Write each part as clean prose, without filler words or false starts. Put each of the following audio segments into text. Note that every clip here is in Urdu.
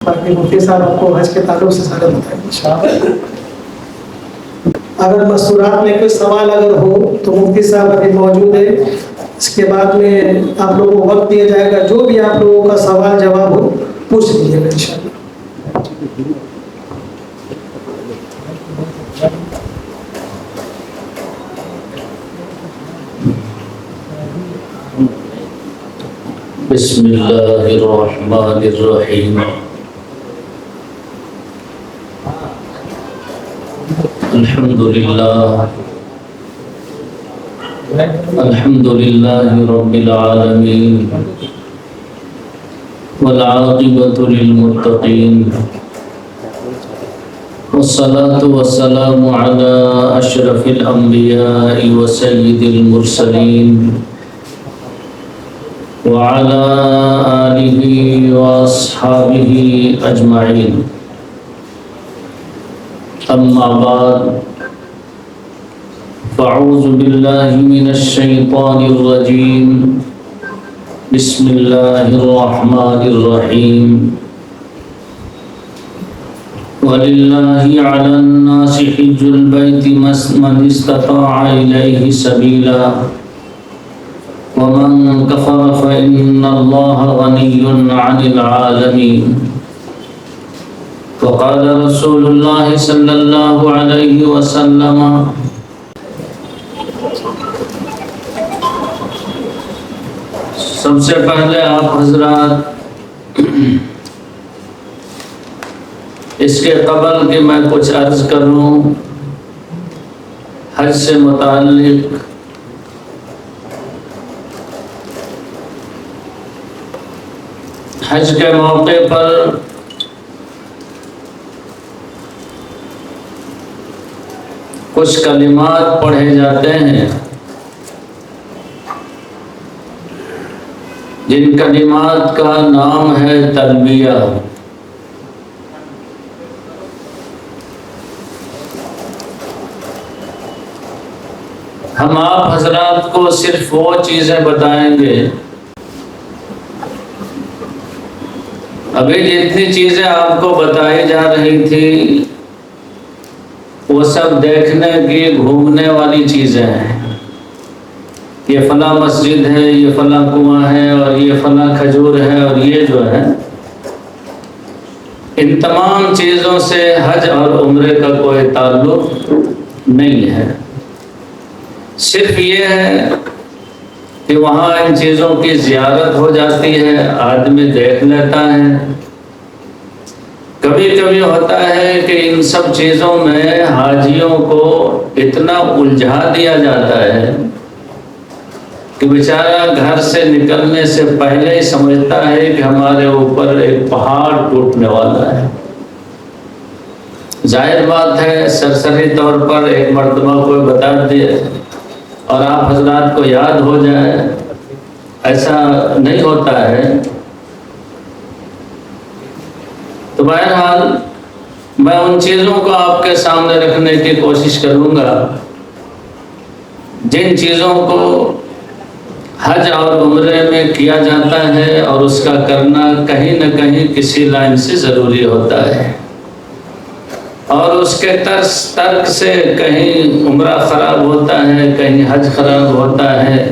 باقی مفتی صاحب آپ کو حج کے تعلق سے سارے بتائیں انشاءاللہ۔ اگر مستورات میں کوئی سوال اگر ہو تو مفتی صاحب ابھی موجود ہے، اس کے بعد میں آپ لوگوں کو وقت دیا جائے گا، جو بھی آپ لوگوں کا سوال جواب ہو پوچھ لیجیے گا انشاءاللہ۔ بسم اللہ الرحمن الرحیم۔ الحمد للہ رب العالمین والعاقبۃ للمتقین والصلاة والسلام علی اشرف الانبیاء وسید المرسلین وعلى آلہ واصحابہ اجمعین، اما بعد فاعوذ باللہ من الشیطان الرجیم، بسم اللہ الرحمن الرحیم۔ وَلِلَّهِ عَلَى النَّاسِ حِجُّ الْبَيْتِ مَنِ اسْتَطَاعَ إِلَيْهِ سَبِيلًا وَمَنْ كَفَرَ فَإِنَّ اللَّهَ غَنِيٌّ عَنِ الْعَالَمِينَ۔ وقال رسول اللہ صلی اللہ علیہ وسلم، سب سے پہلے آپ حضرات اس کے قبل کہ میں کچھ عرض کروں حج سے متعلق، حج کے موقع پر کچھ کلمات پڑھے جاتے ہیں، جن کلمات کا نام ہے تلبیہ۔ ہم آپ حضرات کو صرف وہ چیزیں بتائیں گے، ابھی جتنی چیزیں آپ کو بتائی جا رہی تھی وہ سب دیکھنے کی گھومنے والی چیزیں ہیں۔ یہ فلاں مسجد ہے، یہ فلاں کنواں ہے، اور یہ فلاں کھجور ہے، اور یہ جو ہے، ان تمام چیزوں سے حج اور عمرے کا کوئی تعلق نہیں ہے۔ صرف یہ ہے کہ وہاں ان چیزوں کی زیارت ہو جاتی ہے، آدمی دیکھ لیتا ہے۔ کبھی کبھی ہوتا ہے کہ ان سب چیزوں میں حاجیوں کو اتنا الجھا دیا جاتا ہے کہ بیچارہ گھر سے نکلنے سے پہلے ہی سمجھتا ہے کہ ہمارے اوپر ایک پہاڑ ٹوٹنے والا ہے۔ ظاہر بات ہے، سرسری طور پر ایک مرتبہ کوئی بتا دے اور آپ حضرات کو یاد ہو جائے، ایسا نہیں ہوتا ہے۔ تو بہرحال میں ان چیزوں کو آپ کے سامنے رکھنے کی کوشش کروں گا جن چیزوں کو حج اور عمرے میں کیا جاتا ہے، اور اس کا کرنا کہیں نہ کہیں کسی لائن سے ضروری ہوتا ہے، اور اس کے ترک سے کہیں عمرہ خراب ہوتا ہے، کہیں حج خراب ہوتا ہے۔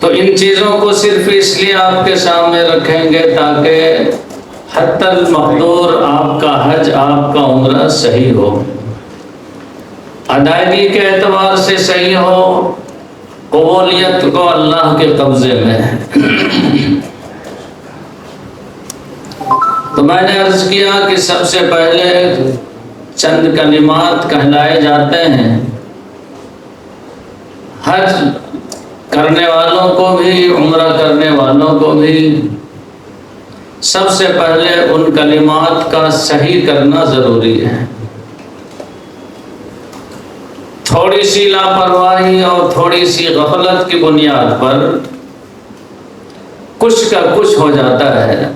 تو ان چیزوں کو صرف اس لیے آپ کے سامنے رکھیں گے تاکہ حتی المقدور آپ کا حج، آپ کا عمرہ صحیح ہو، ادائیگی کے اعتبار سے صحیح ہو، قبولیت کو اللہ کے قبضے میں ہے۔ تو میں نے عرض کیا کہ سب سے پہلے چند کلمات کہلائے جاتے ہیں، حج کرنے والوں کو بھی، عمرہ کرنے والوں کو بھی سب سے پہلے ان کلمات کا صحیح کرنا ضروری ہے۔ تھوڑی سی لاپرواہی اور تھوڑی سی غفلت کی بنیاد پر کچھ کا کچھ ہو جاتا ہے۔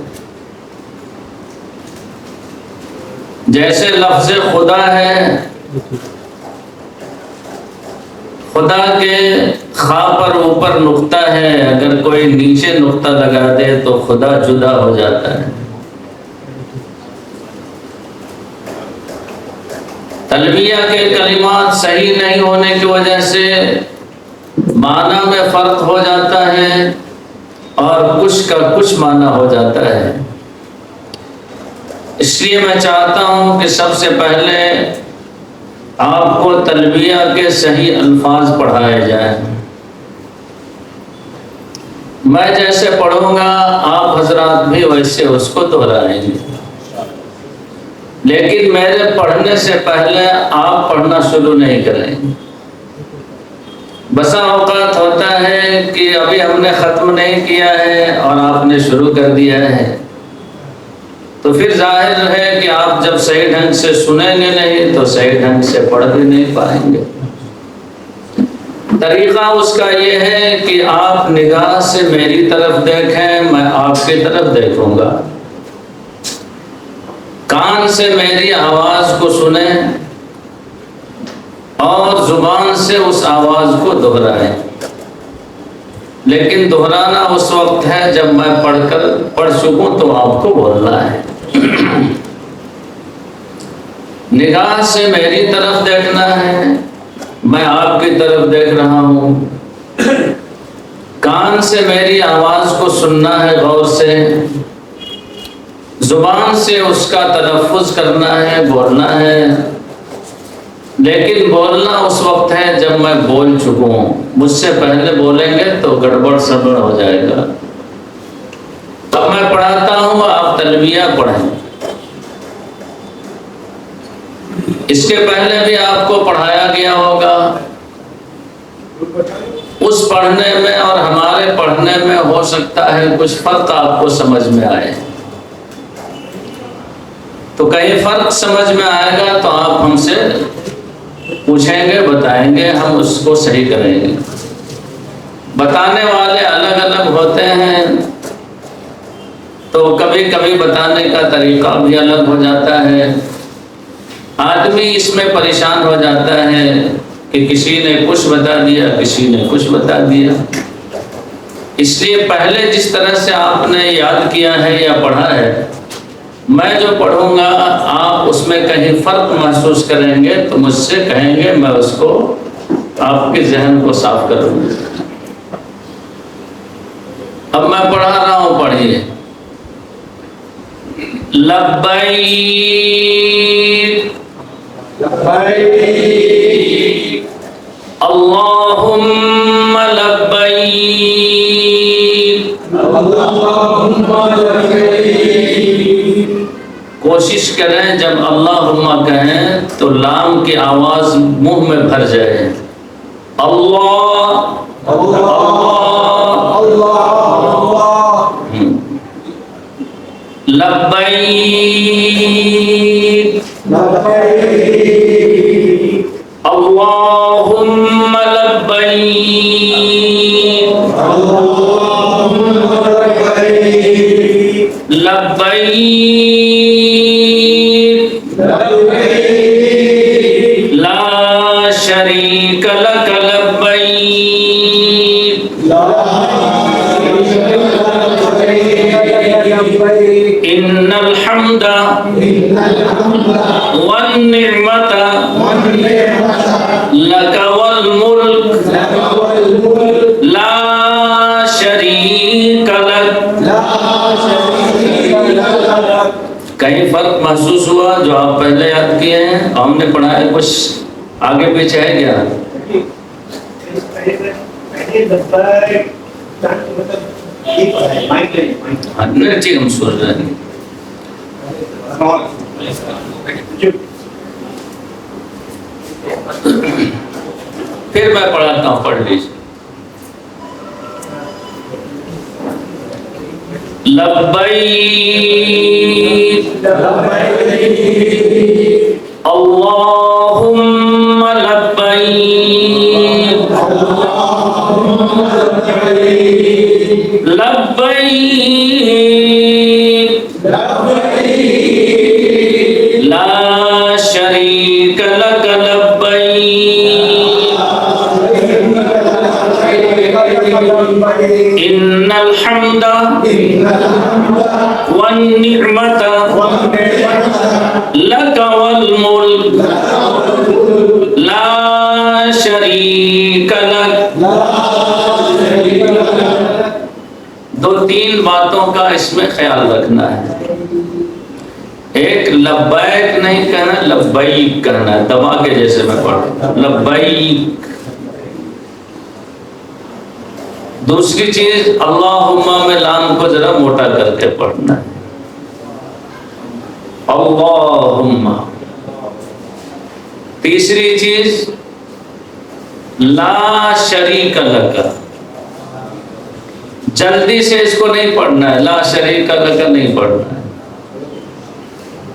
جیسے لفظ خدا ہے، خدا کے خا پر اوپر نقطہ ہے، اگر کوئی نیچے نقطہ لگا دے تو خدا جدا ہو جاتا ہے۔ تلبیہ کے کلمات صحیح نہیں ہونے کی وجہ سے معنی میں فرق ہو جاتا ہے اور کچھ کا کچھ معنی ہو جاتا ہے۔ اس لیے میں چاہتا ہوں کہ سب سے پہلے آپ کو تلبیہ کے صحیح الفاظ پڑھائے جائیں۔ میں جیسے پڑھوں گا آپ حضرات بھی ویسے اس کو دہرائیں گے، لیکن میرے پڑھنے سے پہلے آپ پڑھنا شروع نہیں کریں۔ بسا اوقات ہوتا ہے کہ ابھی ہم نے ختم نہیں کیا ہے اور آپ نے شروع کر دیا ہے، تو پھر ظاہر ہے کہ آپ جب صحیح ڈھنگ سے سنیں گے نہیں تو صحیح ڈھنگ سے پڑھ بھی نہیں پائیں گے۔ طریقہ اس کا یہ ہے کہ آپ نگاہ سے میری طرف دیکھیں، میں آپ کی طرف دیکھوں گا، کان سے میری آواز کو سنیں اور زبان سے اس آواز کو دہرائیں، لیکن دہرانا اس وقت ہے جب میں پڑھ چکوں تو آپ کو بولنا ہے۔ نگاہ سے میری طرف دیکھنا ہے، میں آپ کی طرف دیکھ رہا ہوں۔ کان سے میری آواز کو سننا ہے غور سے، زبان سے اس کا تلفظ کرنا ہے، بولنا ہے، لیکن بولنا اس وقت ہے جب میں بول چکوں۔ مجھ سے پہلے بولیں گے تو گڑبڑ سڑبڑ ہو جائے گا۔ اب میں پڑھاتا ہوں، آپ تلبیہ پڑھیں۔ اس کے پہلے بھی آپ کو پڑھایا گیا ہوگا، اس پڑھنے میں اور ہمارے پڑھنے میں ہو سکتا ہے کچھ فرق آپ کو سمجھ میں آئے، تو کہیں فرق سمجھ میں آئے گا تو آپ ہم سے پوچھیں گے، بتائیں گے، ہم اس کو صحیح کریں گے۔ بتانے والے الگ الگ ہوتے ہیں تو کبھی کبھی بتانے کا طریقہ بھی الگ ہو جاتا ہے۔ آدمی اس میں پریشان ہو جاتا ہے کہ کسی نے کچھ بتا دیا، کسی نے کچھ بتا دیا۔ اس لیے پہلے جس طرح سے آپ نے یاد کیا ہے یا پڑھا ہے، میں جو پڑھوں گا آپ اس میں کہیں فرق محسوس کریں گے تو مجھ سے کہیں گے، میں اس کو آپ کے ذہن کو صاف کروں گا۔ اب میں پڑھا رہا ہوں، پڑھیے۔ لبیک اللہم لبیک، کوشش کریں جب اللہم کہیں تو لام کی آواز منہ میں بھر جائے۔ اللہ اللہ لبیک اللہم لبیک لبیک لا شریک لک لبیک ان الحمد والنعمت لک والملک لا شریک لک۔ کہیں فرق محسوس ہوا جو آپ پہلے یاد کیے ہیں ہم نے پڑھا ہے؟ کچھ آگے پیچھے ہے کیا؟ ٹھیک، ہم سوچ رہے ہیں۔ پھر میں پڑھاتا ہوں، پڑھ لیجیے۔ لبیک اللہم لبیک لبیک لا شریک لک لبیک ان الحمد والنعمت لک والملک لا شریک لک. دو تین باتوں کا اس میں خیال رکھنا ہے. ایک لبیک نہیں کہنا، لبیک کہنا ہے، دبا کے جیسے میں پڑھوں لبیک. دوسری چیز اللہم میں لام کو ذرا موٹا کر کے پڑھنا ہے، اللہم. تیسری چیز لا شریک لک، جلدی سے اس کو نہیں پڑھنا ہے، لا شریک لک نہیں پڑھنا ہے.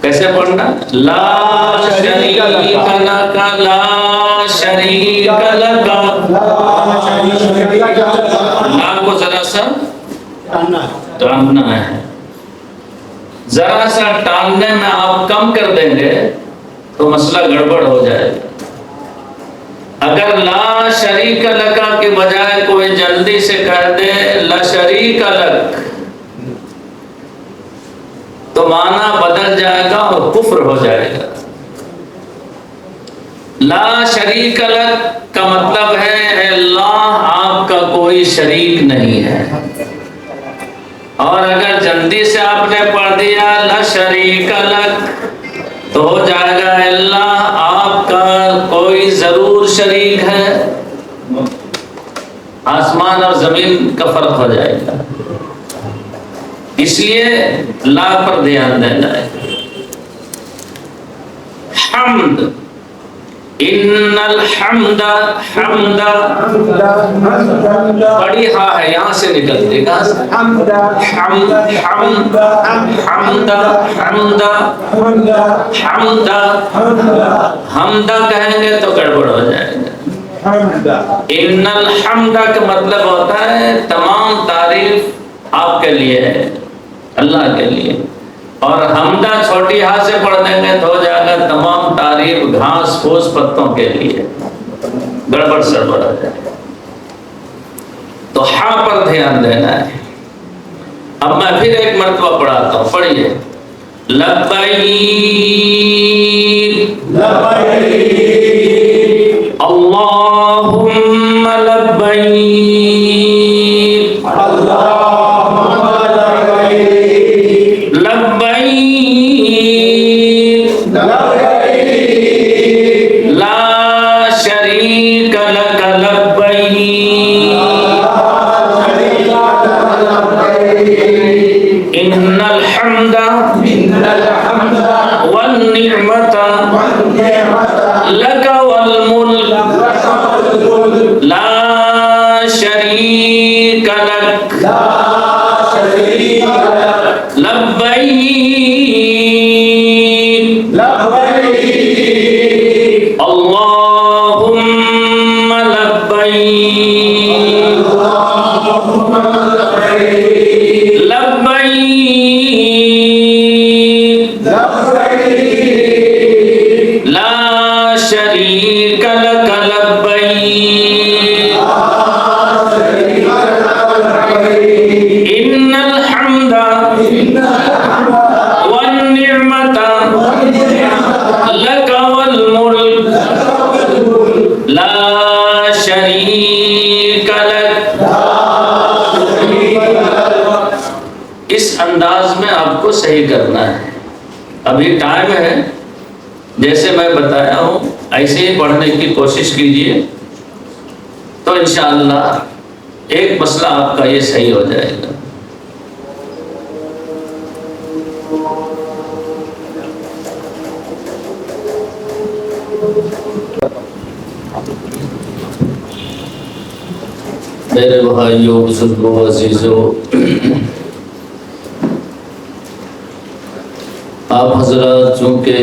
کیسے پڑھنا؟ لا شریک لک، لا شریک لک. لا کو ذرا سا ٹاننا ہے. ذرا سا ٹاننے میں آپ کم کر دیں گے تو مسئلہ گڑبڑ ہو جائے گا. اگر لا شریک لک کے بجائے کوئی جلدی سے کہہ دے لا شریک لک تو معنی بدل جائے گا اور کفر ہو جائے گا. لا شریک لک کا مطلب ہے اے اللہ آپ کا کوئی شریک نہیں ہے. اور اگر جلدی سے آپ نے پڑھ دیا لا شریک لک تو ہو جائے گا اے اللہ آپ کا کوئی ضرور شریک ہے. آسمان اور زمین کا فرق ہو جائے گا. اس لیے لا پر دھیان دینا ہے. حمد، ان الحمد، حمد بڑی ہاں ہے یہاں سے نکلتی کہاں سے؟ حمد حمد حمد حمد حمد حمد. حمد کہیں گے تو گڑبڑ ہو جائے گا. ان الحمد کا مطلب ہوتا ہے تمام تعریف آپ کے لیے ہے، اللہ کے لیے. اور حمدہ چھوٹی ہاں سے پڑھ دیں گے تو ہو جائے گا تمام تعریف گھاس پھوس پتوں کے لیے، گڑبڑ سڑبڑ ہو جائے گا. تو ہاں پر دھیان دینا ہے. اب میں پھر ایک مرتبہ پڑھاتا ہوں، پڑھیے. لبیک لبیک اللہم لبیک لبیک لا شریک لک لبیک ان الحمد والنعمت لک والملک لا شریک لک لبیک اللہم لبیک لبیک لا شریک لک لبیک ان الحمد والنعمت لک والملک لا شریک لک. اس انداز میں آپ کو صحیح کرنا ہے. ابھی ٹائم ہے، جیسے میں بتایا ہوں ایسے ہی پڑھنے کی کوشش کیجئے تو انشاءاللہ ایک مسئلہ آپ کا یہ صحیح ہو جائے گا. میرے بھائیوں، بزرگوں، عزیزوں، آپ حضرات چونکہ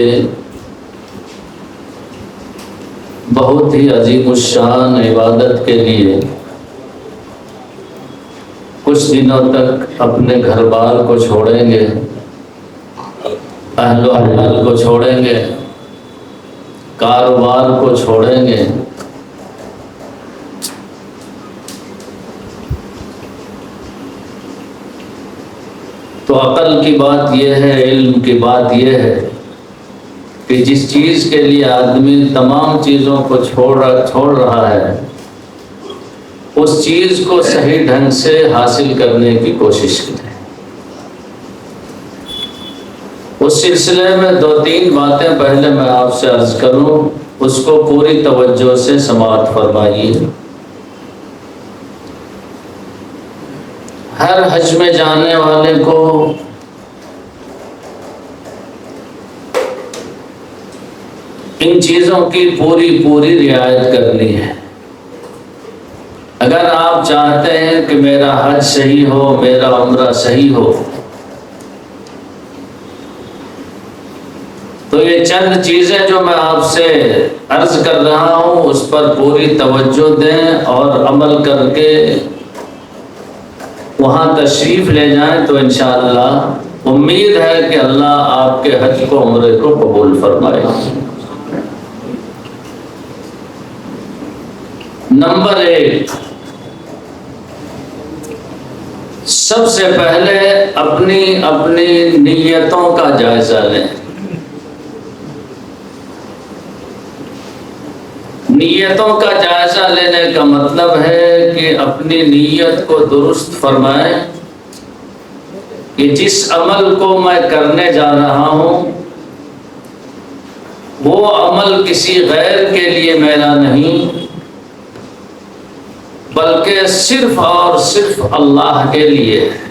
بہت ہی عظیم الشان عبادت کے لیے کچھ دنوں تک اپنے گھر بار کو چھوڑیں گے، اہل و عیال کو چھوڑیں گے، کاروبار کو چھوڑیں گے، تو عقل کی بات یہ ہے، علم کی بات یہ ہے کہ جس چیز کے لیے آدمی تمام چیزوں کو چھوڑ رہا ہے، اس چیز کو صحیح ڈھنگ سے حاصل کرنے کی کوشش کرے۔ اس سلسلے میں 2-3 باتیں پہلے میں آپ سے عرض کروں، اس کو پوری توجہ سے سماعت فرمائیے۔ ہر حج میں جانے والے کو ان چیزوں کی پوری رعایت کرنی ہے۔ اگر آپ چاہتے ہیں کہ میرا حج صحیح ہو، میرا عمرہ صحیح ہو، تو یہ چند چیزیں جو میں آپ سے عرض کر رہا ہوں اس پر پوری توجہ دیں اور عمل کر کے وہاں تشریف لے جائیں تو انشاءاللہ امید ہے کہ اللہ آپ کے حج کو، عمرے کو قبول فرمائے۔ نمبر 1، سب سے پہلے اپنی نیتوں کا جائزہ لیں۔ نیتوں کا جائزہ لینے کا مطلب ہے کہ اپنی نیت کو درست فرمائیں کہ جس عمل کو میں کرنے جا رہا ہوں وہ عمل کسی غیر کے لیے میرا نہیں، بلکہ صرف اور صرف اللہ کے لیے ہے۔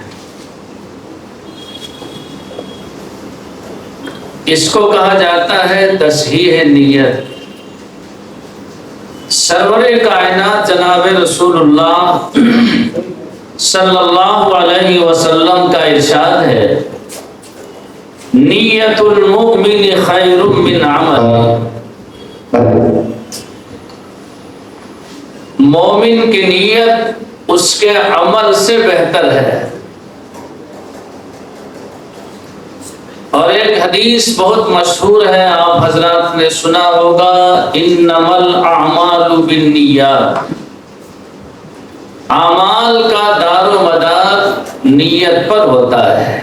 اس کو کہا جاتا ہے تصحیح نیت۔ سرور کائنات جناب رسول اللہ صلی اللہ علیہ وسلم کا ارشاد ہے، نیت المؤمن خیر من عمل۔ مومن کی نیت اس کے عمل سے بہتر ہے۔ اور ایک حدیث بہت مشہور ہے، آپ حضرات نے سنا ہوگا، انما الاعمال بالنیات۔ اعمال کا دار و مدار نیت پر ہوتا ہے۔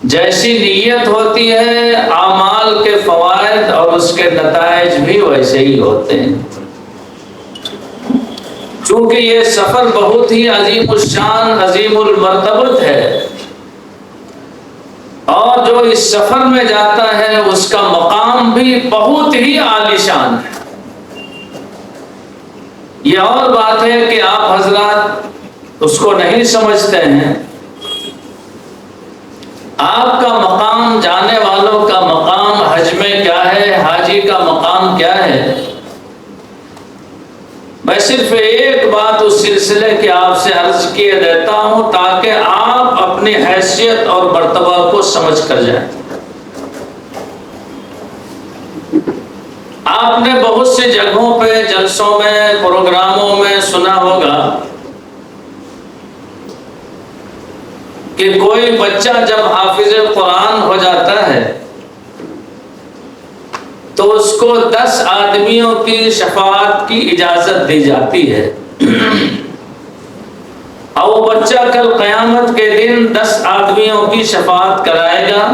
جیسی نیت ہوتی ہے اعمال کے فوائد اور اس کے نتائج بھی ویسے ہی ہوتے ہیں۔ چونکہ یہ سفر بہت ہی عظیم الشان، عظیم المرتبت ہے، اور جو اس سفر میں جاتا ہے اس کا مقام بھی بہت ہی عالی شان ہے۔ یہ اور بات ہے کہ آپ حضرات اس کو نہیں سمجھتے ہیں۔ آپ کا مقام، جانے والوں کا مقام حج میں کیا ہے، حاجی کا مقام کیا ہے، میں صرف ایک بات اس سلسلے کی آپ سے عرض کیے دیتا ہوں تاکہ آپ اپنی حیثیت اور مرتبہ کو سمجھ کر جائیں۔ آپ نے بہت سی جگہوں پہ، جلسوں میں، پروگراموں میں سنا ہوگا کہ کوئی بچہ جب حافظ قرآن ہو جاتا ہے تو اس کو 10 آدمیوں کی شفاعت کی اجازت دی جاتی ہے، اور وہ بچہ کل قیامت کے دن 10 آدمیوں کی شفاعت کرائے گا،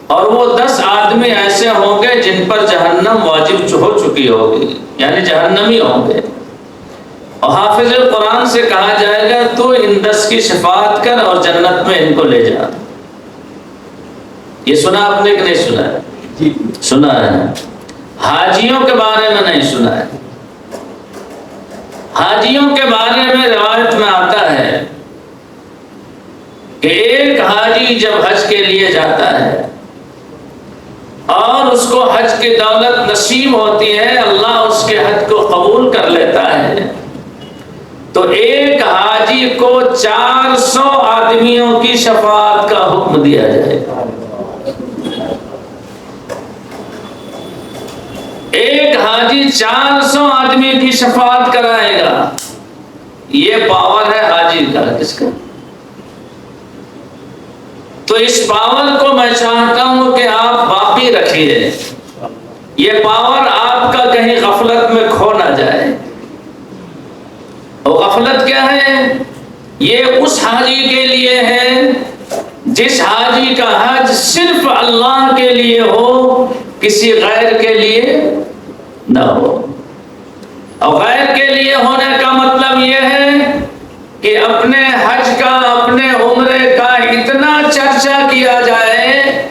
اور وہ 10 آدمی ایسے ہوں گے جن پر جہنم واجب ہو چکی ہوگی، یعنی جہنمی ہوں گے، اور حافظ قرآن سے کہا جائے گا تو ان 10 کی شفاعت کر اور جنت میں ان کو لے جا۔ یہ سنا آپ نے کہ نہیں سنا ہے؟ سنا ہے۔ حاجیوں کے بارے میں نہیں سنا ہے۔ حاجیوں کے بارے میں روایت میں آتا ہے کہ ایک حاجی جب حج کے لیے جاتا ہے اور اس کو حج کی دولت نصیب ہوتی ہے، اللہ اس کے حج کو قبول کر لیتا ہے، تو ایک حاجی کو 400 آدمیوں کی شفاعت کا حکم دیا جائے گا۔ ایک حاجی 400 آدمی کی شفاعت کرائے گا۔ یہ پاور ہے حاجی کا، کس کا؟ تو اس پاور کو میں چاہتا ہوں کہ آپ باقی رکھیے، یہ پاور آپ کا کہیں غفلت میں کھو نہ جائے۔ اور غفلت کیا ہے؟ یہ اس حاجی کے لیے جس حاجی کا حج صرف اللہ کے لیے ہو، کسی غیر کے لیے نہ ہو۔ اور غیر کے لیے ہونے کا مطلب یہ ہے کہ اپنے حج کا، اپنے عمرے کا اتنا چرچا کیا جائے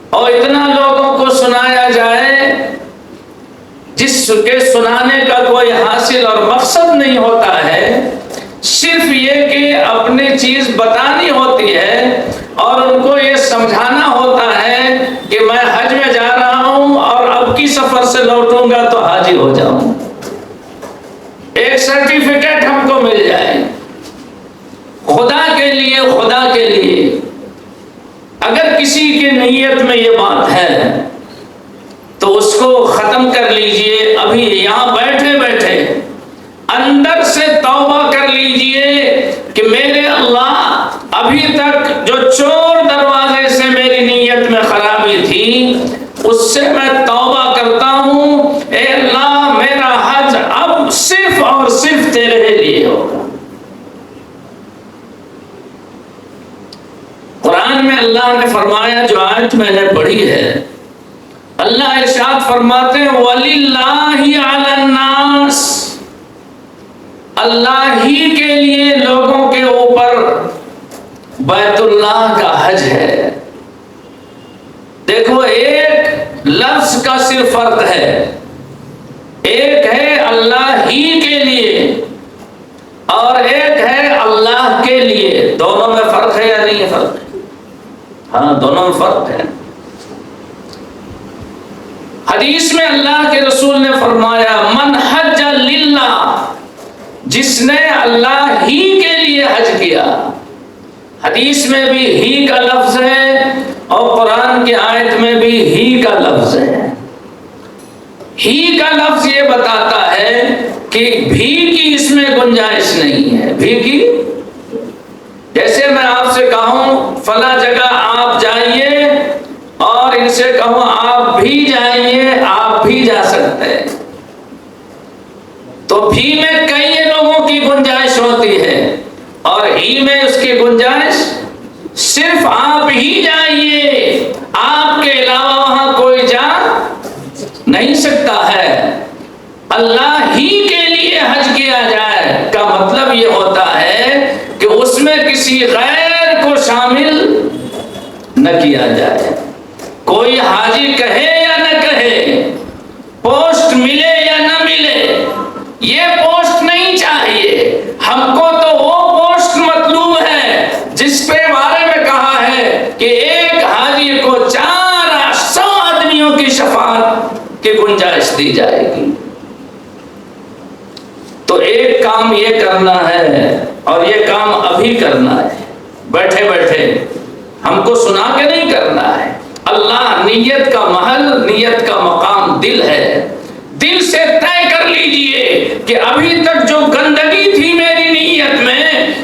اور اتنا لوگوں کو سنایا جائے جس کے سنانے کا کوئی حاصل اور مقصد نہیں ہوتا ہے، صرف یہ کہ اپنی چیز بتانی ہوتی ہے اور ان کو یہ سمجھانا ہوتا ہے کہ میں حج میں جا رہا ہوں اور اب کی سفر سے لوٹوں گا تو حاجی ہو جاؤں، ایک سرٹیفکیٹ ہم کو مل جائے۔ خدا کے لیے، خدا کے لیے اگر کسی کی نیت میں یہ بات ہے تو اس کو ختم کر لیجئے، ابھی یہاں بیٹھے بیٹھے اندر سے توبہ کر لیجئے کہ میرے اللہ، ابھی تک جو چور دروازے سے میری نیت میں خرابی تھی اس سے میں توبہ کرتا ہوں، اے اللہ میرا حج اب صرف اور صرف تیرے لیے ہوگا۔ قرآن میں اللہ نے فرمایا، جو آیت میں نے پڑھی ہے، اللہ ارشاد فرماتے ہیں وَلِلَّهِ عَلَى النَّاسِ، اللہ ہی کے لیے لوگوں کے اوپر بیت اللہ کا حج ہے۔ دیکھو ایک لفظ کا صرف فرق ہے، ایک ہے اللہ ہی کے لیے اور ایک ہے اللہ کے لیے، دونوں میں فرق ہے یا نہیں ہے؟ فرق ہے، ہاں دونوں میں فرق ہے۔ حدیث میں اللہ کے رسول نے فرمایا من حج للہ، جس نے اللہ ہی کے لیے حج کیا، حدیث میں بھی ہی کا لفظ ہے اور قرآن کی آیت میں بھی ہی کا لفظ ہے۔ ہی کا لفظ یہ بتاتا ہے کہ بھی کی اس میں گنجائش نہیں ہے، بھی کی، جیسے میں آپ سے کہوں فلاں جگہ آپ جائیے اور ان سے کہوں آپ بھی جائیے، آپ بھی جا سکتے ہیں، تو بھی میں کئی لوگوں کی گنجائش ہوتی ہے اور ہی میں اس کی گنجائش صرف آپ ہی جائیے، آپ کے علاوہ وہاں کوئی جا نہیں سکتا ہے۔ اللہ ہی کے لیے حج کیا جائے کا مطلب یہ ہوتا ہے کہ اس میں کسی غیر کو شامل نہ کیا جائے۔ کوئی حاجی کہے یا نہ کہے، پوسٹ ملے یا نہ ملے، یہ پوسٹ نہیں چاہیے ہم کو، تو وہ پوسٹ مطلوب ہے جس کے بارے میں کہا ہے کہ ایک حاجی کو 400 آدمیوں کی شفاعت کی گنجائش دی جائے گی۔ تو ایک کام یہ کرنا ہے اور یہ کام ابھی کرنا ہے، بیٹھے بیٹھے ہم کو سنا کے نہیں کرنا ہے۔ اللہ، نیت کا محل، نیت کا مقام دل ہے، دل سے طے کر لیجئے کہ ابھی تک جو گندگی تھی میری نیت میں،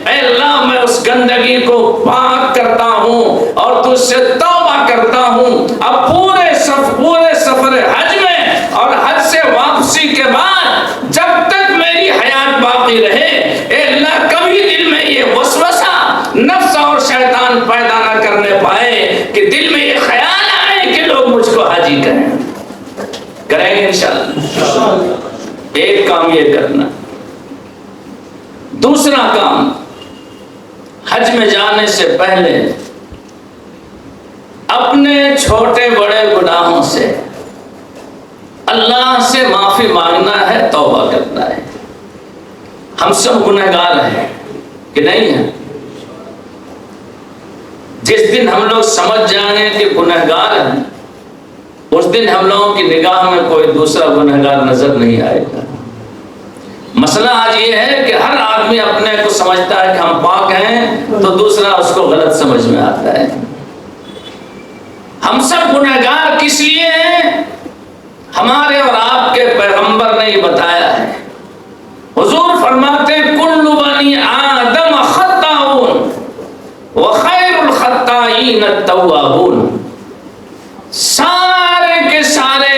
اے اللہ میں اس گندگی کو پاک کرتا ہوں اور تجھ سے توبہ کرتا ہوں۔ اب پورے سفر حج میں اور حج سے واپسی کے بعد جب تک میری حیات باقی رہے، اے اللہ کبھی دل میں یہ وسوسہ نفس اور شیطان پیدا نہ کرنے پائے کہ دل میں یہ خیال آئے کہ لوگ مجھ کو حاجی کہیں گے انشاءاللہ۔ ایک کام یہ کرنا۔ دوسرا کام، حج میں جانے سے پہلے اپنے چھوٹے بڑے گناہوں سے اللہ سے معافی مانگنا ہے، توبہ کرنا ہے۔ ہم سب گنہگار ہیں کہ نہیں ہیں؟ جس دن ہم لوگ سمجھ جائیں گے کہ گنہگار ہیں، اس دن ہم لوگوں کی نگاہ میں کوئی دوسرا گنہگار نظر نہیں آئے گا۔ مسئلہ آج یہ ہے کہ ہر آدمی اپنے کو سمجھتا ہے کہ ہم پاک ہیں، تو دوسرا اس کو غلط سمجھ میں آتا ہے۔ ہم سب گنہگار کس لیے ہیں؟ ہمارے اور آپ کے پیغمبر نے یہ بتایا ہے۔ حضور فرماتے ہیں کل بنی آدم خطاؤن وخیر الخطائین التوابون، سارے کے سارے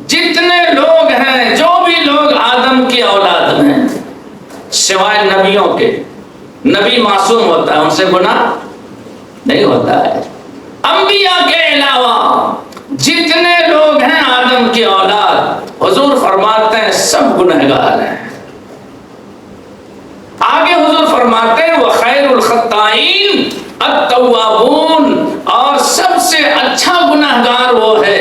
جتنے لوگ ہیں، جو بھی لوگ آدم کی اولاد ہیں، سوائے نبیوں کے، نبی معصوم ہوتا ہے، ان سے گناہ نہیں ہوتا ہے۔ انبیاء کے علاوہ جتنے لوگ ہیں آدم کی اولاد، حضور فرماتے ہیں سب گنہگار ہیں۔ آگے حضور فرماتے ہیں وَخَيْرُ الْخَطَّائِينَ التَّوَّابُونَ، اور سب سے اچھا گنہگار وہ ہے،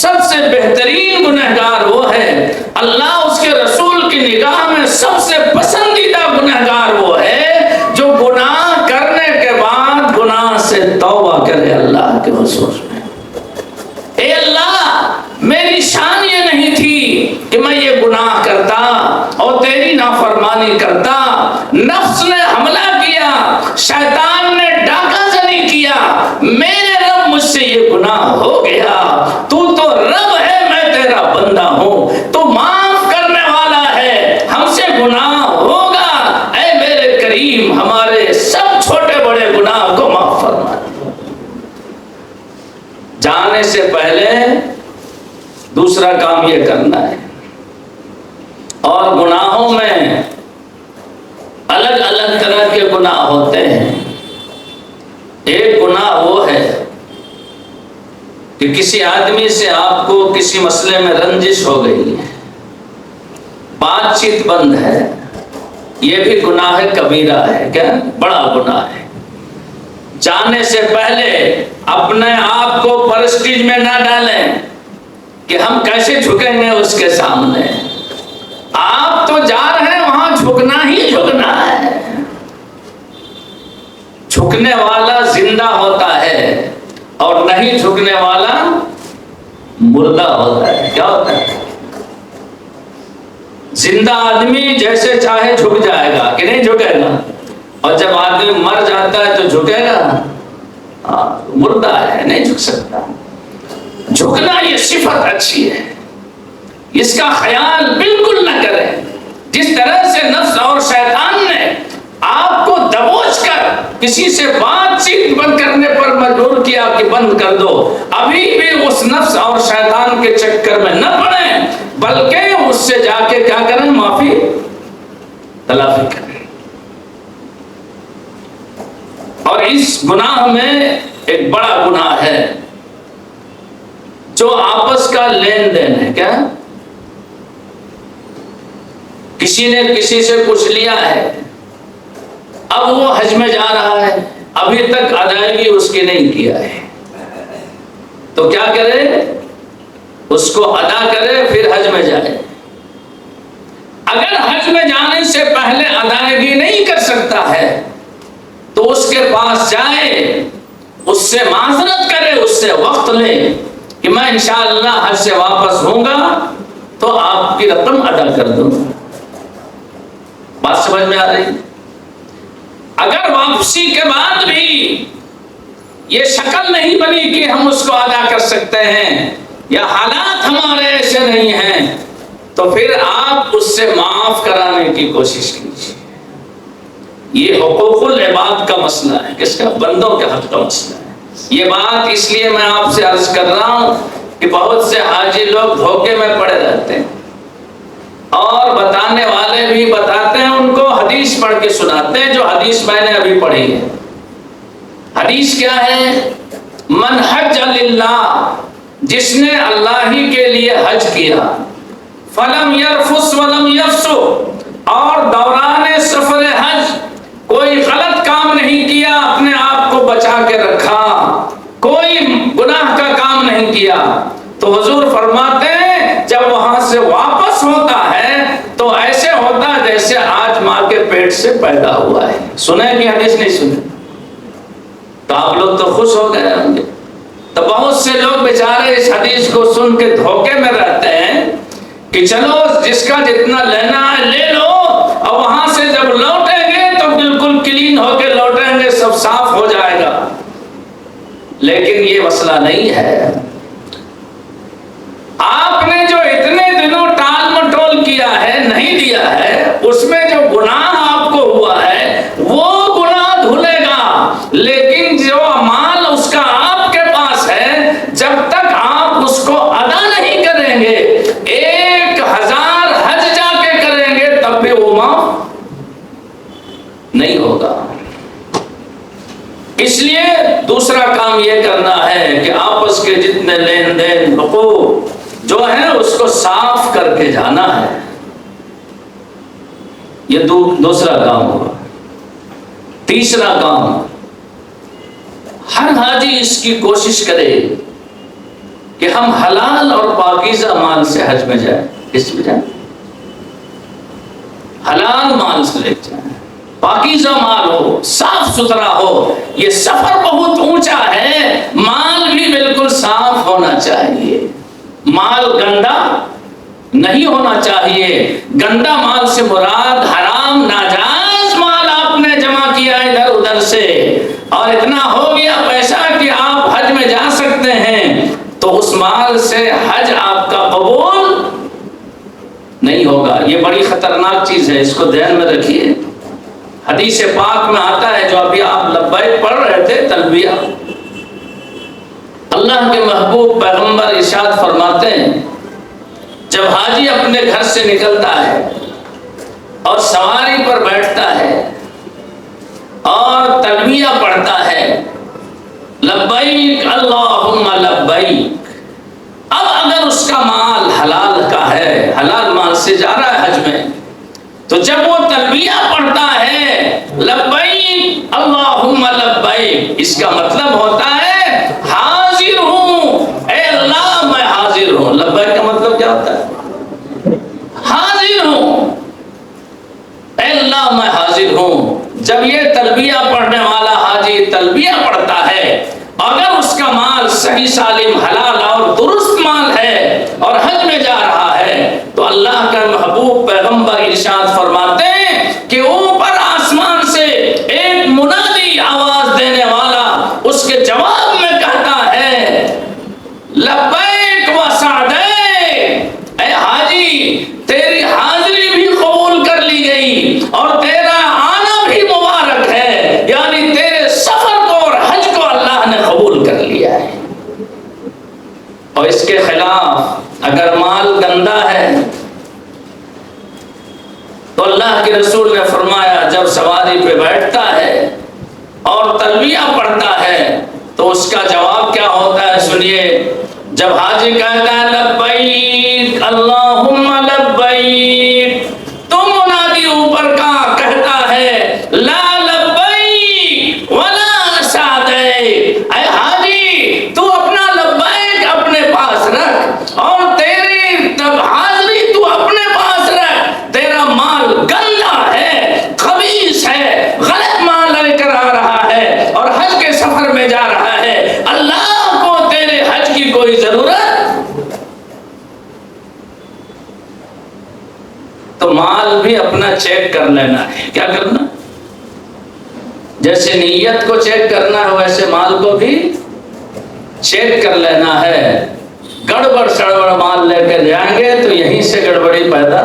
سب سے بہترین گنہگار وہ ہے، اللہ اس کے رسول کی نگاہ میں سب سے پسندیدہ گنہگار وہ ہے جو گناہ کرنے کے بعد گناہ سے توبہ کرے اللہ کے حضور میں۔ اے اللہ، میری شان یہ نہیں تھی کہ میں یہ گناہ کرتا اور تیری نافرمانی کرتا، نفس نے حملہ کیا، شیطان نے ڈاکہ زنی کیا، میرے رب مجھ سے یہ گناہ ہو گیا، تو رب ہے، میں تیرا بندہ ہوں، تو معاف کرنے والا ہے، ہم سے گناہ ہوگا، اے میرے کریم ہمارے سب چھوٹے بڑے گناہ کو معاف فرما۔ جانے سے پہلے دوسرا کام یہ کرنا ہے، اور گناہوں میں الگ الگ طرح کے گناہ ہوتے ہیں۔ ایک گناہ وہ ہے کہ کسی آدمی سے آپ کو کسی مسئلے میں رنجش ہو گئی ہے، بات چیت بند ہے، یہ بھی گناہ کبیرہ ہے، کیا بڑا گناہ ہے۔ جانے سے پہلے اپنے آپ کو پرسٹیج میں نہ ڈالیں کہ ہم کیسے جھکیں گے اس کے سامنے۔ آپ تو جا رہے ہیں وہاں جھکنا ہی جھکنا ہے۔ جھکنے والا زندہ ہوتا ہے اور نہیں جھکنے والا مردہ ہوتا ہے۔ کیا ہوتا ہے؟ زندہ آدمی جیسے چاہے جھک جائے گا کہ نہیں جھکے گا، اور جب آدمی مر جاتا ہے تو جھکے گا، مردہ ہے، نہیں جھک سکتا۔ جھکنا یہ صفت اچھی ہے، اس کا خیال بالکل نہ کریں۔ جس طرح سے نفس اور شیطان نے آپ کو دبوچ کر کسی سے بات چیت بند کرنے پر مجبور کیا کہ بند کر دو، ابھی بھی اس نفس اور شیطان کے چکر میں نہ پڑیں، بلکہ اس سے جا کے کیا کریں؟ معافی تلافی کریں۔ اور اس گناہ میں ایک بڑا گناہ ہے جو آپس کا لین دین ہے۔ کیا؟ کسی نے کسی سے کچھ لیا ہے، اب وہ حج میں جا رہا ہے، ابھی تک ادائیگی اس کی نہیں کیا ہے، تو کیا کرے؟ اس کو ادا کرے، پھر حج میں جائے۔ اگر حج میں جانے سے پہلے ادائیگی نہیں کر سکتا ہے تو اس کے پاس جائے، اس سے معذرت کرے، اس سے وقت لے کہ میں انشاءاللہ حج سے واپس ہوں گا تو آپ کی رقم ادا کر دوں گا۔ بات سمجھ میں آ رہی؟ اگر واپسی کے بعد بھی یہ شکل نہیں بنی کہ ہم اس کو ادا کر سکتے ہیں، یا حالات ہمارے ایسے نہیں ہیں، تو پھر آپ اس سے معاف کرانے کی کوشش کیجیے۔ یہ حقوق العباد کا مسئلہ ہے، کس کا؟ بندوں کے حق کا مسئلہ ہے۔ یہ بات اس لیے میں آپ سے عرض کر رہا ہوں کہ بہت سے حاجی لوگ دھوکے میں پڑے رہتے ہیں، اور بتانے والے بھی بتاتے ہیں، ان کو حدیث پڑھ کے سناتے ہیں جو حدیث میں نے ابھی پڑھی ہے۔ حدیث کیا ہے؟ من حج للہ، جس نے اللہ ہی کے لیے حج کیا، فلم یرفس ولم یفسق، اور دوران سفر حج کوئی غلط کام نہیں کیا، اپنے آپ کو بچا کے رکھا، کوئی گناہ کا کام نہیں کیا، تو حضور فرماتے ہیں جب وہاں سے واپس ہوتا ہے تو ایسے ہوتا جیسے آج ماں کے پیٹ سے پیدا ہوا ہے۔ سنے کہ حدیث نہیں سنے؟ تو آپ لوگ تو خوش ہو گئے ہوں گے۔ تو بہت سے لوگ بیچارے اس حدیث کو سن کے دھوکے میں رہتے ہیں کہ چلو جس کا جتنا لینا ہے لے لو، اور وہاں سے جب لوٹیں گے تو بالکل کلین ہو کے لوٹیں گے، سب صاف ہو جائے گا۔ لیکن یہ مسئلہ نہیں ہے۔ آپ نے جو اتنے دنوں ٹال مٹول کیا ہے، نہیں دیا ہے، اس میں جو گناہ آپ کو ہوا ہے وہ گناہ دھلے گا، لیکن جو مال اس کا آپ کے پاس ہے، جب تک آپ اس کو ادا نہیں کریں گے، 1000 حج جا کے کریں گے تب بھی وہ معاف نہیں ہوگا۔ اس لیے دوسرا کام یہ کرنا ہے کہ آپس کے جتنے لین دین حقوق جو ہے اس کو صاف کر کے جانا ہے. یہ دوسرا کام ہوگا. تیسرا کام، ہر حاجی اس کی کوشش کرے کہ ہم حلال اور پاکیزہ مال سے حج میں جائیں. کس میں جائیں؟ حلال مال سے لے جائیں، پاکیزہ مال ہو، صاف ستھرا ہو. یہ سفر بہت اونچا ہے، مال بھی بالکل صاف ہونا چاہیے. مال گندا نہیں ہونا چاہیے. گندا مال سے مراد حرام ناجائز مال آپ نے جمع کیا ادھر ادھر سے اور اتنا ہو گیا پیسہ کہ آپ حج میں جا سکتے ہیں، تو اس مال سے حج آپ کا قبول نہیں ہوگا. یہ بڑی خطرناک چیز ہے، اس کو ذہن میں رکھیے. حدیث پاک میں آتا ہے، جو ابھی آپ لبیک پڑھ رہے تھے تلبیہ، اللہ کے محبوب پیغمبر ارشاد فرماتے ہیں جب حاجی اپنے گھر سے نکلتا ہے اور سواری پر بیٹھتا ہے اور تلبیہ پڑھتا ہے، لبیک اللہم لبیک. اب اگر اس کا مال حلال کا ہے، حلال مال سے جا رہا ہے حج میں، تو جب وہ تلبیہ پڑھتا ہے لبیک اللہم لبیک، اس کا مطلب ہوتا ہے حاضر ہوں، اے اللہ میں حاضر ہوں. لبیک کا مطلب کیا ہوتا ہے؟ حاضر ہوں، اے اللہ میں حاضر ہوں. جب یہ تلبیہ پڑھنے والا حاجی تلبیہ پڑھتا ہے، اگر اس کا مال صحیح سالم حلال اور درست مال ہے اور حج میں جا رہا ہے، تو اللہ کا محبوب پیغمبر ارشاد فرماتے ہیں کہ اوپر آسمان سے ایک منادی آواز دینے والا اس کے جواب میں کہتا ہے لبیک و سعدیک، اے حاجی تیری حاضری بھی قبول کر لی گئی اور تیرا آنا بھی مبارک ہے. یعنی تیرے سفر کو اور حج کو اللہ نے قبول کر لیا ہے. اور اس کے خلاف اگر مال گندا ہے تو اللہ کے رسول نے فرمایا جب سواری پہ بیٹھتا ہے اور تلبیہ پڑھتا ہے تو اس کا جواب کیا ہوتا ہے سنیے. جب حاجی کہتا ہے لبیک اللہم لبیک، تو منادی اوپر کا کہتا ہے لا لبیک ولا سعدیک، اے حاجی تو اپنا لبیک اپنے پاس رکھ اور تیری تب حاضری تو اپنے پاس رکھ. تیرا مال گندا ہے، خبیث ہے، غلط مال لے کر آ رہا ہے اور حج کے سفر میں جا رہا ہے. اللہ کو تیرے حج کی کوئی ضرورت. تو مال بھی اپنا چیک کر لینا ہے. کیا کرنا؟ جیسے نیت کو چیک کرنا ہے ویسے مال کو بھی چیک کر لینا ہے. گڑبڑ سڑبڑ مال لے کر جائیں گے تو یہیں سے گڑبڑی پیدا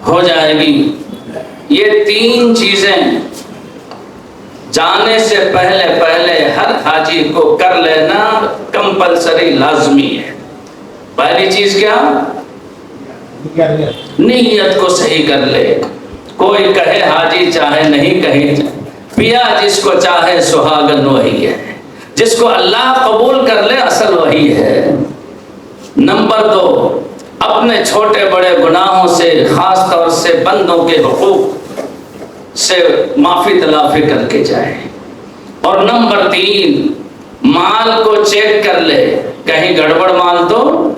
ہو جائے گی. یہ تین چیزیں جانے سے پہلے ہر حاجی کو کر لینا کمپلسری لازمی ہے. پہلی چیز کیا؟ نیت کو صحیح کر لے. کوئی کہے حاجی چاہے نہیں کہے، پیا جس کو چاہے سہاگن وہی ہے. جس کو اللہ قبول کر لے اصل وہی ہے. نمبر 2، اپنے چھوٹے بڑے گناہوں سے خاص طور سے بندوں کے حقوق سے معافی تلافی کر کے جائے. اور نمبر 3، مال کو چیک کر لے کہیں گڑبڑ مال تو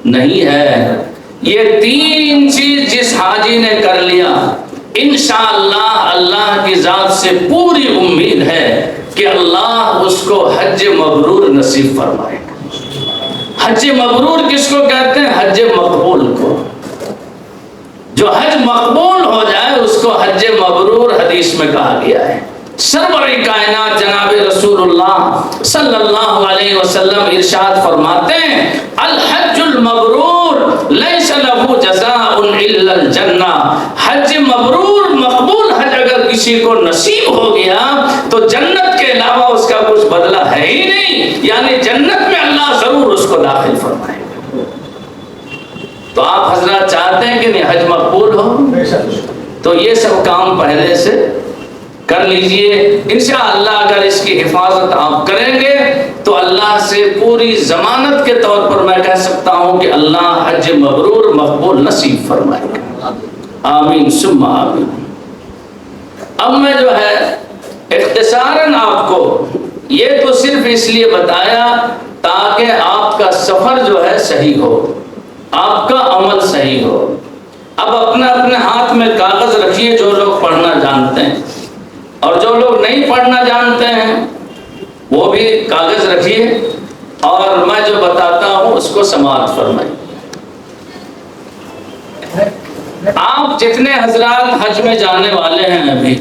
نہیں ہے. یہ تین چیز جس حاجی نے کر لیا انشاءاللہ اللہ کی ذات سے پوری امید ہے کہ اللہ اس کو حج مبرور نصیب فرمائے. حج مبرور کس کو کہتے ہیں؟ حج مقبول کو. جو حج مقبول ہو جائے اس کو حج مبرور حدیث میں کہا گیا ہے. سرور کائنات جناب رسول اللہ صلی اللہ علیہ وسلم ارشاد فرماتے ہیں الحج المبرور لیس له جزاء الا الجنہ. حج مبرور مقبول حج اگر کسی کو نصیب ہو گیا تو جنت کے علاوہ اس کا کچھ بدلہ ہے ہی نہیں. یعنی جنت میں اللہ ضرور اس کو داخل فرمائے. تو آپ حضرات چاہتے ہیں کہ نہیں حج مقبول ہو؟ تو یہ سب کام پہلے سے کر لیجئے انشاءاللہ۔ اگر اس کی حفاظت آپ کریں گے تو اللہ سے پوری ضمانت کے طور پر میں کہہ سکتا ہوں کہ اللہ حج مبرور مقبول نصیب فرمائے گا، آمین ثم آمین۔ اب میں جو ہے اختصاراً آپ کو یہ تو صرف اس لیے بتایا تاکہ آپ کا سفر جو ہے صحیح ہو، آپ کا عمل صحیح ہو۔ اب اپنے اپنے ہاتھ میں کاغذ رکھیے جو لوگ پڑھنا جانتے ہیں، اور جو لوگ نہیں پڑھنا جانتے ہیں وہ بھی کاغذ رکھیے، اور میں جو بتاتا ہوں اس کو سماعت فرمائیے۔ آپ جتنے حضرات حج میں جانے والے ہیں ابھی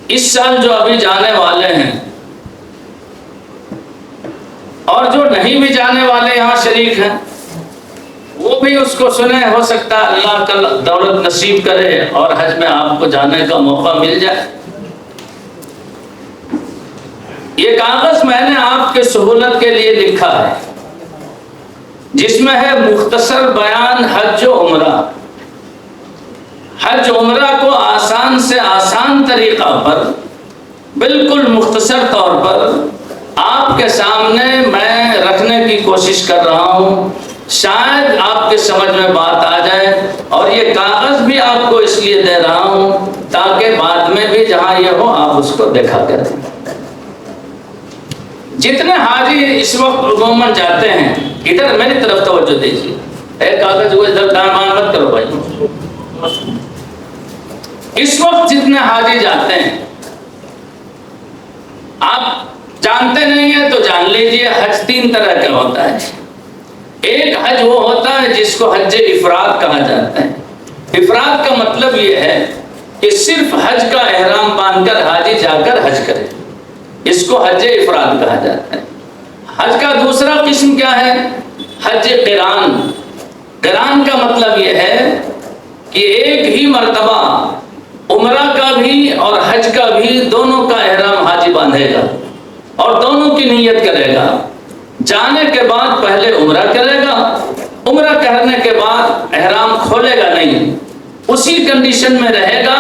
اس سال جو ابھی جانے والے ہیں، اور جو نہیں بھی جانے والے یہاں شریک ہیں وہ بھی اس کو سنیں، ہو سکتا ہے اللہ کا دولت نصیب کرے اور حج میں آپ کو جانے کا موقع مل جائے۔ یہ کاغذ میں نے آپ کے سہولت کے لیے لکھا ہے، جس میں ہے مختصر بیان حج و عمرہ۔ حج عمرہ کو آسان سے آسان طریقہ پر بالکل مختصر طور پر آپ کے سامنے میں رکھنے کی کوشش کر رہا ہوں، شاید آپ کے سمجھ میں بات آ جائے۔ اور یہ کاغذ بھی آپ کو اس لیے دے رہا ہوں تاکہ بعد میں بھی جہاں یہ ہو آپ اس کو دیکھا کریں۔ جتنے حاجی اس وقت عموماً جاتے ہیں، ادھر میری طرف توجہ دیجیے، ایک کاغذ کو ادھر دائیں مت کرو بھائی۔ اس وقت جتنے حاجی جاتے ہیں، آپ جانتے نہیں ہیں تو جان لیجئے، حج 3 طرح کا ہوتا ہے۔ ایک حج وہ ہوتا ہے جس کو حج افراد کہا جاتا ہے۔ افراد کا مطلب یہ ہے کہ صرف حج کا احرام باندھ کر حاجی جا کر حج کرے، اس کو حج افراد کہا جاتا ہے۔ حج کا دوسرا قسم کیا ہے؟ حج قران۔ قران کا مطلب یہ ہے کہ ایک ہی مرتبہ عمرہ کا بھی اور حج کا بھی دونوں کا احرام حاجی باندھے گا اور دونوں کی نیت کرے گا۔ جانے کے بعد پہلے عمرہ کرے گا، عمرہ کرنے کے بعد احرام کھولے گا نہیں، اسی کنڈیشن میں رہے گا۔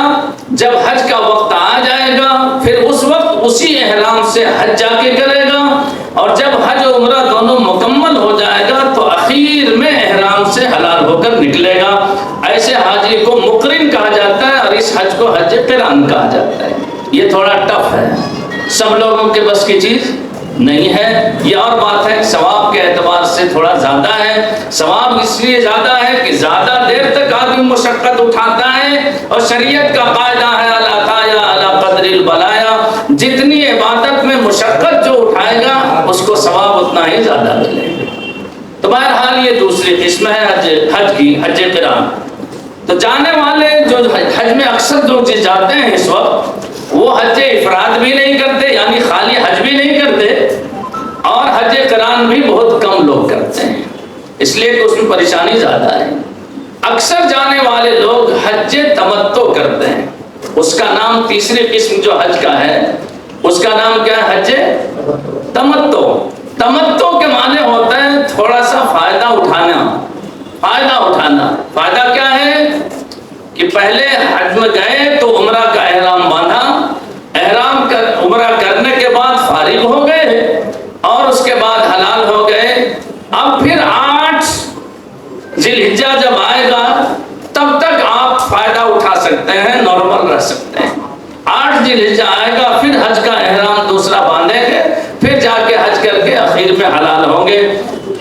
جب حج کا وقت آ جائے گا پھر اس وقت اسی احرام سے حج جا کے کرے گا، اور جب حج و عمرہ دونوں مکمل ہو جائے گا تو اخیر میں احرام سے حلال ہو کر نکلے گا۔ ایسے حاجی کو مقرن کہا جاتا ہے، اور اس حج کو حج قران کہا جاتا ہے۔ یہ تھوڑا ٹف ہے، سب لوگوں کے بس کی چیز نہیں ہے۔ یہ اور بات ہے، ثواب کے اعتبار سے تھوڑا زیادہ ہے۔ ثواب اس لیے زیادہ ہے کہ زیادہ دیر تک آدمی مشقت اٹھاتا ہے، اور شریعت کا قاعدہ ہے العطایا علی قدر البلایا، جتنی عبادت میں مشقت جو اٹھائے گا اس کو ثواب اتنا ہی زیادہ ملے گا۔ تو بہرحال یہ دوسری قسم ہے حج کی، حج قران۔ تو جانے والے جو حج میں اکثر لوگ جاتے ہیں اس وقت، وہ حج افراد بھی نہیں کرتے، یعنی خالی حج بھی نہیں کرتے، اور حج قران بھی بہت کم لوگ کرتے ہیں، اس لیے کہ اس میں پریشانی زیادہ ہے۔ اکثر جانے والے لوگ حج تمتع کرتے ہیں، اس کا نام تیسری قسم جو حج کا ہے اس کا نام کیا ہے؟ حج تمتع۔ تمتع کے معنی ہوتا ہے تھوڑا سا فائدہ اٹھانا۔ فائدہ اٹھانا، فائدہ کیا ہے کہ پہلے حج میں گئے تو عمرہ کا احرام باندھا، عمرہ کرنے کے بعد فارغ ہو گئے اور اس کے بعد حلال ہو گئے۔ اب پھر 8 ذی الحجہ جب آئے گا تب تک آپ فائدہ اٹھا سکتے ہیں، نارمل رہ سکتے ہیں۔ 8 ذی الحجہ آئے گا پھر حج کا احرام دوسرا باندھیں گے، پھر جا کے حج کر کے اخیر میں حلال ہوں گے۔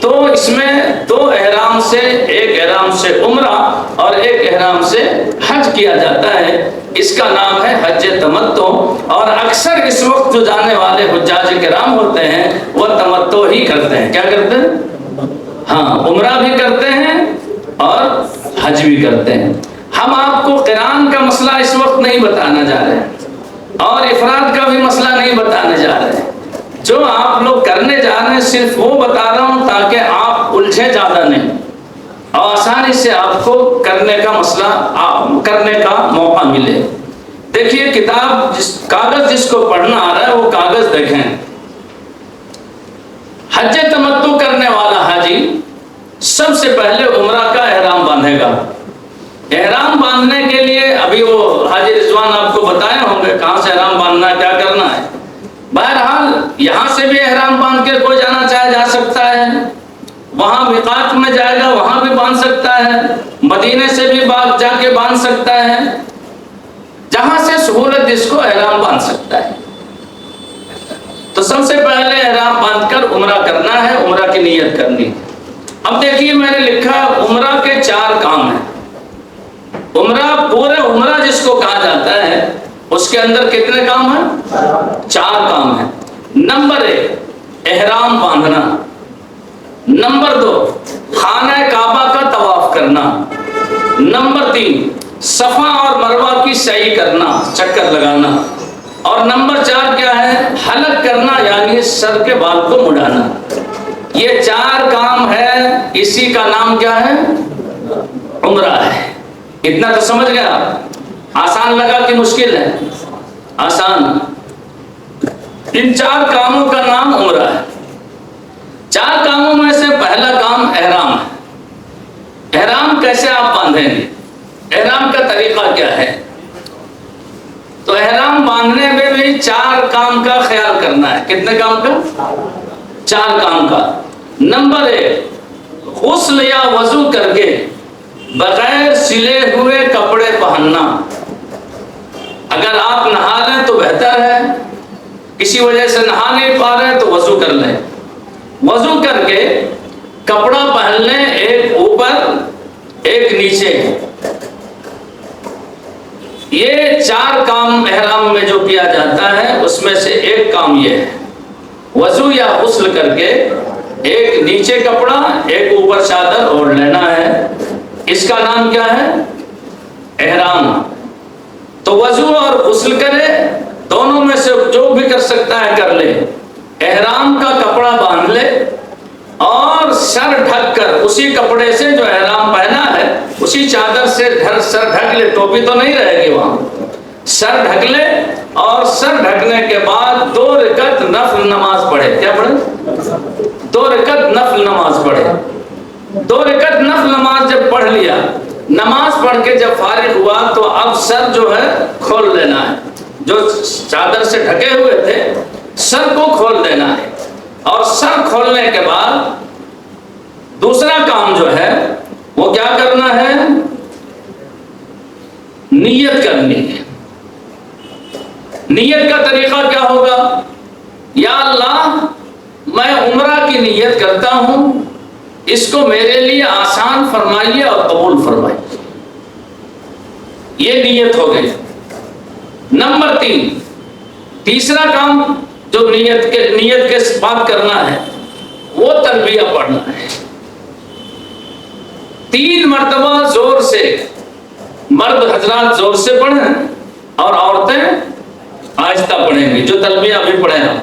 تو اس میں 2 احرام سے، ایک احرام سے عمرہ اور ایک احرام سے حج کیا جاتا ہے، اس کا نام ہے حج تمتع۔ اور اکثر اس وقت جو جانے والے حجاج کرام ہوتے ہیں وہ تمتع ہی کرتے ہیں۔ کیا کرتے ہیں؟ ہاں، عمرہ بھی کرتے ہیں اور حج بھی کرتے ہیں۔ ہم آپ کو قران کا مسئلہ اس وقت نہیں بتانا جا رہے ہیں، اور افراد کا بھی مسئلہ نہیں بتانے جا رہے ہیں۔ جو آپ لوگ کرنے جا رہے ہیں صرف وہ بتا رہا ہوں تاکہ آپ الجھے زیادہ نہیں، اور آسانی سے آپ کو کرنے کا مسئلہ کرنے کا موقع ملے۔ دیکھیے کتاب کاغذ جس کو پڑھنا آ رہا ہے وہ کاغذ دیکھیں۔ حج تمتع کرنے والا حاجی سب سے پہلے عمرہ کا احرام باندھے گا۔ احرام باندھنے کے لیے ابھی وہ حاجی رضوان آپ کو بتائے ہوں گے کہاں سے احرام باندھنا ہے، کیا کرنا ہے۔ بہرحال یہاں سے بھی احرام باندھ کے کوئی جانا چاہے جا سکتا ہے، وہاں میقات میں جائے گا وہاں بھی باندھ سکتا ہے، مدینے سے بھی جا کے باندھ سکتا ہے، جہاں سے سہولت جس کو احرام باندھ سکتا ہے۔ تو سب سے پہلے احرام باندھ کر عمرہ کرنا ہے، عمرہ کی نیت کرنی۔ اب دیکھیے میں نے لکھا عمرہ کے 4 کام ہیں۔ عمرہ، پورے عمرہ جس کو کہا جاتا ہے، اس کے اندر کتنے کام ہیں؟ 4 کام ہیں۔ نمبر 1 احرام باندھنا، نمبر 2 خانہ کعبہ کا طواف کرنا، نمبر 3 صفا اور مروہ کی سعی کرنا، چکر لگانا، اور نمبر 4 کیا ہے؟ حلق کرنا، یعنی سر کے بال کو مڈانا۔ یہ 4 کام ہے، اسی کا نام کیا ہے؟ عمرہ ہے۔ اتنا تو سمجھ گیا؟ آسان لگا کہ مشکل ہے؟ آسان۔ ان 4 کاموں کا نام عمرہ ہے۔ 4 کاموں میں سے پہلا کام احرام ہے۔ احرام کیسے آپ باندھیں گے؟ احرام کا طریقہ کیا ہے؟ تو احرام باندھنے میں بھی 4 کام کا خیال کرنا ہے۔ کتنے کام کا؟ 4 کام کا۔ نمبر 1 غسل یا وضو کر کے بغیر سلے ہوئے کپڑے پہننا۔ اگر آپ نہا لیں تو بہتر ہے، کسی وجہ سے نہا نہیں پا رہے تو وضو کر لیں۔ وضو کر کے کپڑا پہن لیں، ایک اوپر ایک نیچے۔ یہ 4 کام احرام میں جو کیا جاتا ہے اس میں سے ایک کام یہ ہے، وضو یا غسل کر کے ایک نیچے کپڑا ایک اوپر چادر اوڑھ لینا ہے۔ اس کا نام کیا ہے؟ احرام۔ تو وضو اور غسل کرے، دونوں میں سے جو بھی کر سکتا ہے کر لے، احرام کا کپڑا باندھ لے اور سر ڈھک کر اسی کپڑے سے جو احرام پہنا ہے اسی چادر سے سر ڈھک لے، ٹوپی تو نہیں رہے گی وہاں، سر ڈھک لے اور سر ڈھکنے کے بعد 2 رکعت نفل نماز پڑھے۔ کیا پڑھے؟ 2 رکعت نفل نماز پڑھے۔ 2 رکعت نفل نماز جب پڑھ لیا، نماز پڑھ کے جب فارغ ہوا تو اب سر جو ہے کھول لینا ہے، جو چادر سے ڈھکے ہوئے تھے سر کو کھول دینا ہے، اور سر کھولنے کے بعد دوسرا کام جو ہے وہ کیا کرنا ہے؟ نیت کرنی ہے۔ نیت کا طریقہ کیا ہوگا؟ یا اللہ میں عمرہ کی نیت کرتا ہوں، اس کو میرے لیے آسان فرمائیے اور قبول فرمائیے۔ یہ نیت ہو گئی۔ نمبر 3 تیسرا کام جو نیت کے بات کرنا ہے وہ تلبیہ پڑھنا ہے۔ 3 مرتبہ زور سے، مرد حضرات زور سے پڑھیں اور عورتیں آہستہ پڑھیں گی، جو تلبیہ ابھی پڑھیں ہم۔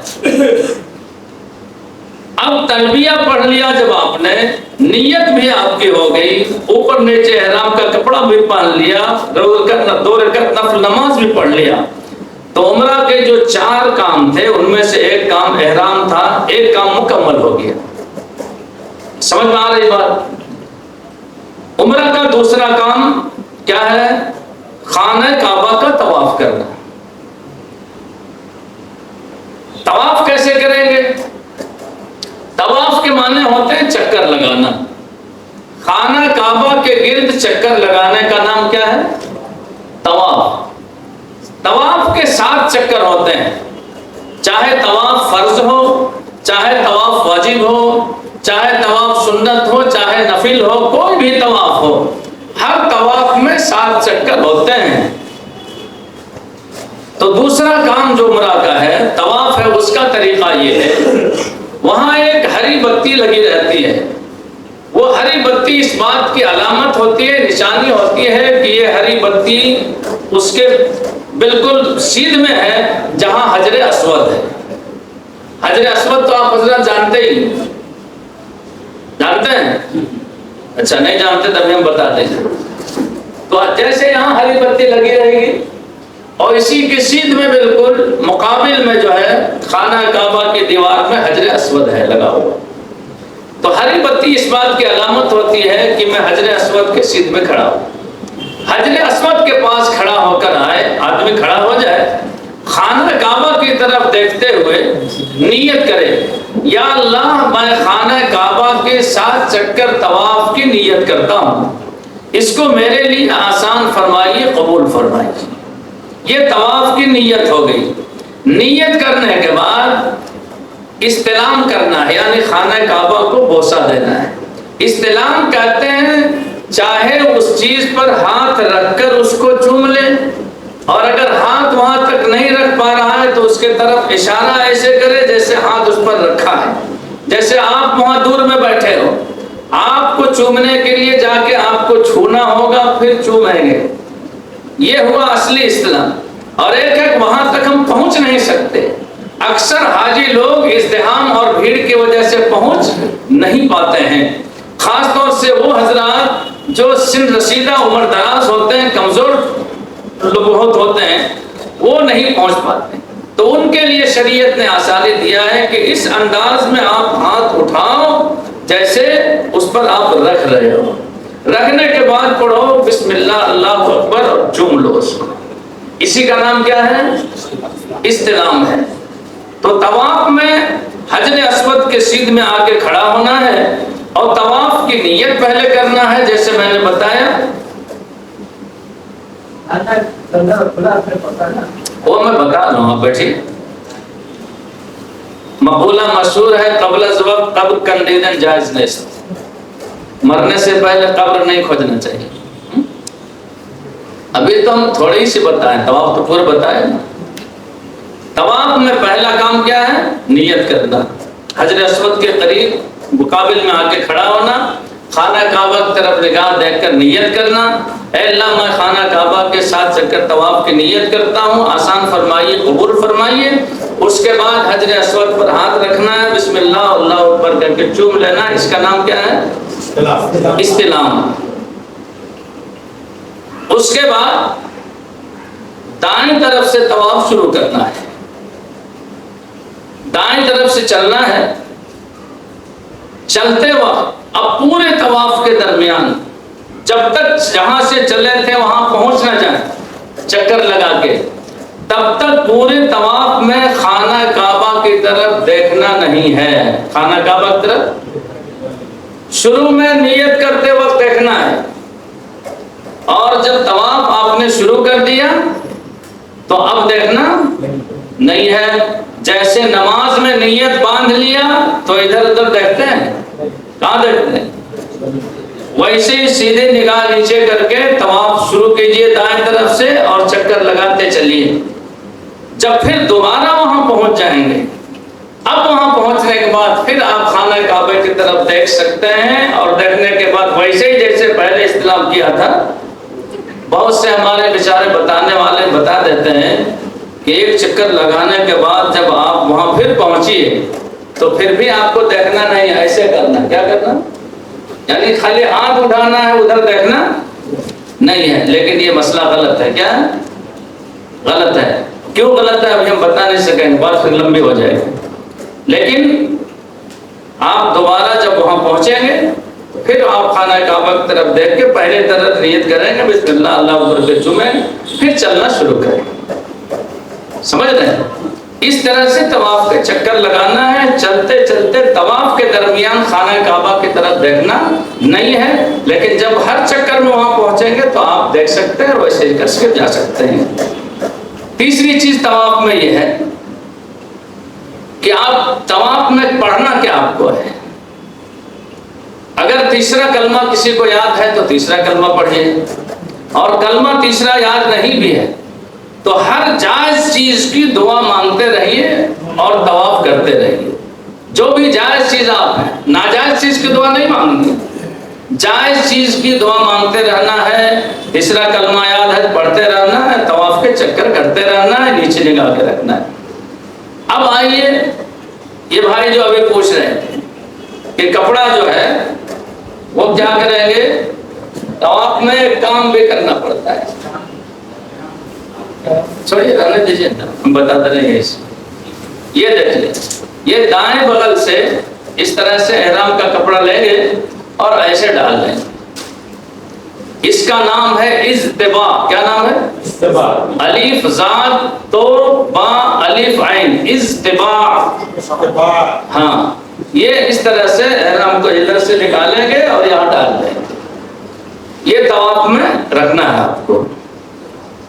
اب تلبیہ پڑھ لیا جب آپ نے، نیت بھی آپ کی ہو گئی، اوپر نیچے احرام کا کپڑا بھی پہن لیا، 2 رکعت نفل نماز بھی پڑھ لیا، تو عمرہ کے جو 4 کام تھے ان میں سے ایک کام احرام تھا، ایک کام مکمل ہو گیا۔ سمجھ میں آ رہی بات؟ عمرہ کا دوسرا کام کیا ہے؟ خانہ کعبہ کا طواف کرنا۔ طواف کیسے کریں گے؟ طواف کے معنی ہوتے ہیں چکر لگانا۔ خانہ کعبہ کے گرد چکر لگانے کا نام کیا ہے؟ طواف۔ طواف کے 7 چکر ہوتے ہیں، چاہے طواف فرض ہو، چاہے طواف واجب ہو، چاہے طواف سنت ہو، چاہے نفل ہو، کوئی بھی طواف ہو، ہر طواف میں 7 چکر ہوتے ہیں۔ تو دوسرا کام جو عمرہ کا ہے، طواف ہے، اس کا طریقہ یہ ہے، وہاں ایک ہری بتی لگی رہتی ہے۔ وہ ہری بتی اس بات کی علامت ہوتی ہے، نشانی ہوتی ہے کہ یہ ہری بتی اس کے بالکل سیدھ میں ہے جہاں حجر اسود ہے۔ حجر اسود تو آپ حضرات جانتے ہی، جانتے ہیں؟ اچھا نہیں جانتے تبھی ہم بتاتے ہیں۔ تو جیسے یہاں ہری بتی لگی رہے گی اور اسی کے سیدھ میں بالکل مقابل میں جو ہے خانہ کعبہ کی دیوار میں حجر اسود ہے لگا ہوا، تو ہری بتی اس بات کی علامت ہوتی ہے کہ میں حجر اسود کے سیدھ میں کھڑا ہوں۔ حجر اسود کے پاس کھڑا ہو کر آئے، آدمی کھڑا ہو جائے، خانہ کعبہ کی طرف دیکھتے ہوئے نیت کرے، یا اللہ میں خانہ کعبہ کے 7 چکر طواف کی نیت کرتا ہوں، اس کو میرے لیے آسان فرمائیے، قبول فرمائیے۔ یہ طواف کی نیت ہو گئی۔ نیت کرنے کے بعد استلام کرنا ہے، یعنی خانہ کعبہ کو بوسہ دینا ہے۔ استلام کہتے ہیں چاہے اس چیز پر ہاتھ رکھ کر اس کو چوم لے، اور اگر ہاتھ وہاں تک نہیں رکھ پا رہا ہے تو اس کے طرف اشارہ ایسے کرے جیسے ہاتھ اس پر رکھا ہے، جیسے آپ وہاں دور میں بیٹھے ہو، آپ کو چومنے کے لیے جا کے آپ کو چھونا ہوگا، پھر چومیں گے۔ یہ ہوا اصلی اسلام۔ اور ایک ہے وہاں تک ہم پہنچ نہیں سکتے، اکثر حاجی لوگ ازدحام اور بھیڑ کی وجہ سے پہنچ نہیں پاتے ہیں، خاص طور سے وہ حضرات جو سن رسیدہ عمر دراز ہوتے ہیں، کمزور بہت ہوتے ہیں، وہ نہیں پہنچ پاتے، تو ان کے لیے شریعت نے آسانی دیا ہے کہ اس انداز میں آپ ہاتھ اٹھاؤ جیسے اس پر آپ رکھ رہے ہو، رکھنے کے بعد پڑھو بسم اللہ اللہ اکبر اور چوم لو اس کو۔ اسی کا نام کیا ہے؟ استلام ہے۔ تو طواف میں حجر اسود کے سیدھ میں آ کے کھڑا ہونا ہے اور طواف کی نیت پہلے کرنا ہے، جیسے میں نے بتایا۔ وہ میں بتا رہا ہوں، آپ بیٹھیے۔ مقولہ مشہور ہے قبل از وقت قبر کندیدن جائز نیست، مرنے سے پہلے قبر نہیں کھوجنا چاہیے۔ ابھی تو ہم تھوڑی سی بتائیں، طواف تو پورا بتائے نا۔ طواف میں پہلا کام کیا ہے؟ نیت کرنا، حجر اسود کے قریب مقابل میں آ کے کھڑا ہونا، خانہ کعبہ کی طرف نگاہ دیکھ کر نیت کرنا، اے اللہ میں خانہ کعبہ کے 7 چکر طواف کی نیت کرتا ہوں، آسان فرمائیے، قبول فرمائیے۔ اس کے بعد حجر اسود پر ہاتھ رکھنا ہے، بسم اللہ اللہ اکبر کر کے چوم لینا، اس کا نام کیا ہے؟ استلام۔ اس کے بعد دائیں طرف سے طواف شروع کرنا ہے، دائیں طرف سے چلنا ہے۔ چلتے وقت اب پورے طواف کے درمیان جب تک جہاں سے چلے تھے وہاں پہنچ نہ جائیں چکر لگا کے، تب تک پورے طواف میں خانہ کعبہ کی طرف دیکھنا نہیں ہے۔ خانہ کعبہ کی طرف شروع میں نیت کرتے وقت دیکھنا ہے، اور جب طواف آپ نے شروع کر دیا تو اب دیکھنا نہیں ہے۔ جیسے نماز میں نیت باندھ لیا تو ادھر ادھر دیکھتے ہیں، کہاں دیکھتے ہیں؟ ویسے ہی سیدھے نگاہ نیچے کر کے طواف شروع کیجئے دائیں طرف سے اور چکر لگاتے چلیے۔ جب پھر دوبارہ وہاں پہنچ جائیں گے، اب وہاں پہنچنے کے بعد پھر آپ خانہ کعبہ کی طرف دیکھ سکتے ہیں، اور دیکھنے کے بعد ویسے ہی جیسے پہلے استلام کیا تھا۔ بہت سے ہمارے بیچارے بتانے والے بتا دیتے ہیں کہ ایک چکر لگانے کے بعد جب آپ وہاں پھر پہنچیے تو پھر بھی آپ کو دیکھنا نہیں، ایسے کرنا۔ کیا کرنا؟ یعنی خالی ہاتھ اٹھانا ہے، ادھر دیکھنا نہیں ہے۔ لیکن یہ مسئلہ غلط ہے۔ کیا ہے؟ غلط ہے۔ کیوں غلط ہے ابھی ہم بتا نہیں سکیں، بات پھر لمبی ہو جائے گی۔ لیکن آپ دوبارہ جب وہاں پہنچیں گے پھر آپ خانہ کعبہ کی طرف دیکھ کے پہلے طرف نیت کریں گے بسم اللہ اللہ اکبر کے چومیں، پھر چلنا شروع کریں۔ سمجھ رہے ہیں؟ اس طرح سے طواف کے چکر لگانا ہے۔ چلتے چلتے طواف کے درمیان خانہ کعبہ کی طرف دیکھنا نہیں ہے، لیکن جب ہر چکر میں وہاں پہنچیں گے تو آپ دیکھ سکتے ہیں اور ویسے ہی کر کے جا سکتے ہیں۔ تیسری چیز طواف میں یہ ہے کہ آپ طواف میں پڑھنا کیا آپ کو ہے۔ اگر تیسرا کلمہ کسی کو یاد ہے تو تیسرا کلمہ پڑھیے، اور کلمہ تیسرا یاد نہیں بھی ہے تو ہر جائز چیز کی دعا مانگتے رہیے اور طواف کرتے رہیے۔ جو بھی جائز چیز آپ ہیں، ناجائز چیز کی دعا نہیں مانگنی، جائز چیز کی دعا مانگتے رہنا ہے۔ تیسرا کلمہ یاد ہے پڑھتے رہنا ہے، طواف کے چکر کرتے رہنا ہے، نیچے نگاہ کے رکھنا ہے۔ اب آئیے، یہ بھائی جو ابھی پوچھ رہے ہیں کہ کپڑا جو ہے وہ کیا کریں گے، طواف میں ایک کام بھی کرنا پڑتا ہے۔ چھوڑیے رہنے دیجیے، ہم بتاتے رہیں گے۔ یہ دیکھ لیں، یہ دائیں بغل سے اس طرح سے احرام کا کپڑا لیں گے اور ایسے ڈال لیں۔ اس کا نام ہے اجتباء. کیا نام ہے؟ اجتباء. الف زاد تو با الف عین اجتباء. ہاں یہ اس طرح سے احرام کو ادھر سے نکالیں گے اور یہاں ڈال دیں گے. یہ طواف میں رکھنا ہے آپ کو.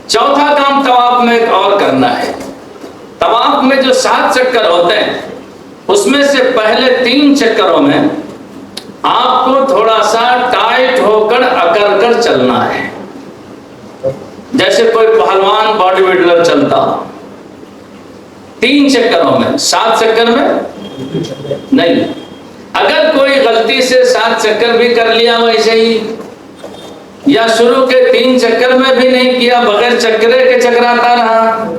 چوتھا کام طواف میں ایک اور کرنا ہے. طواف میں جو 7 چکر ہوتے ہیں اس میں سے پہلے 3 چکروں میں آپ کو تھوڑا سا ٹائٹ ہو کر اکڑ کر چلنا ہے، جیسے کوئی پہلوان باڈی بلڈر چلتا. 3 چکروں میں، 7 چکر میں نہیں. اگر کوئی غلطی سے 7 چکر بھی کر لیا ویسے ہی، یا شروع کے 3 چکر میں بھی نہیں کیا، بغیر چکرے کے چکراتا رہا،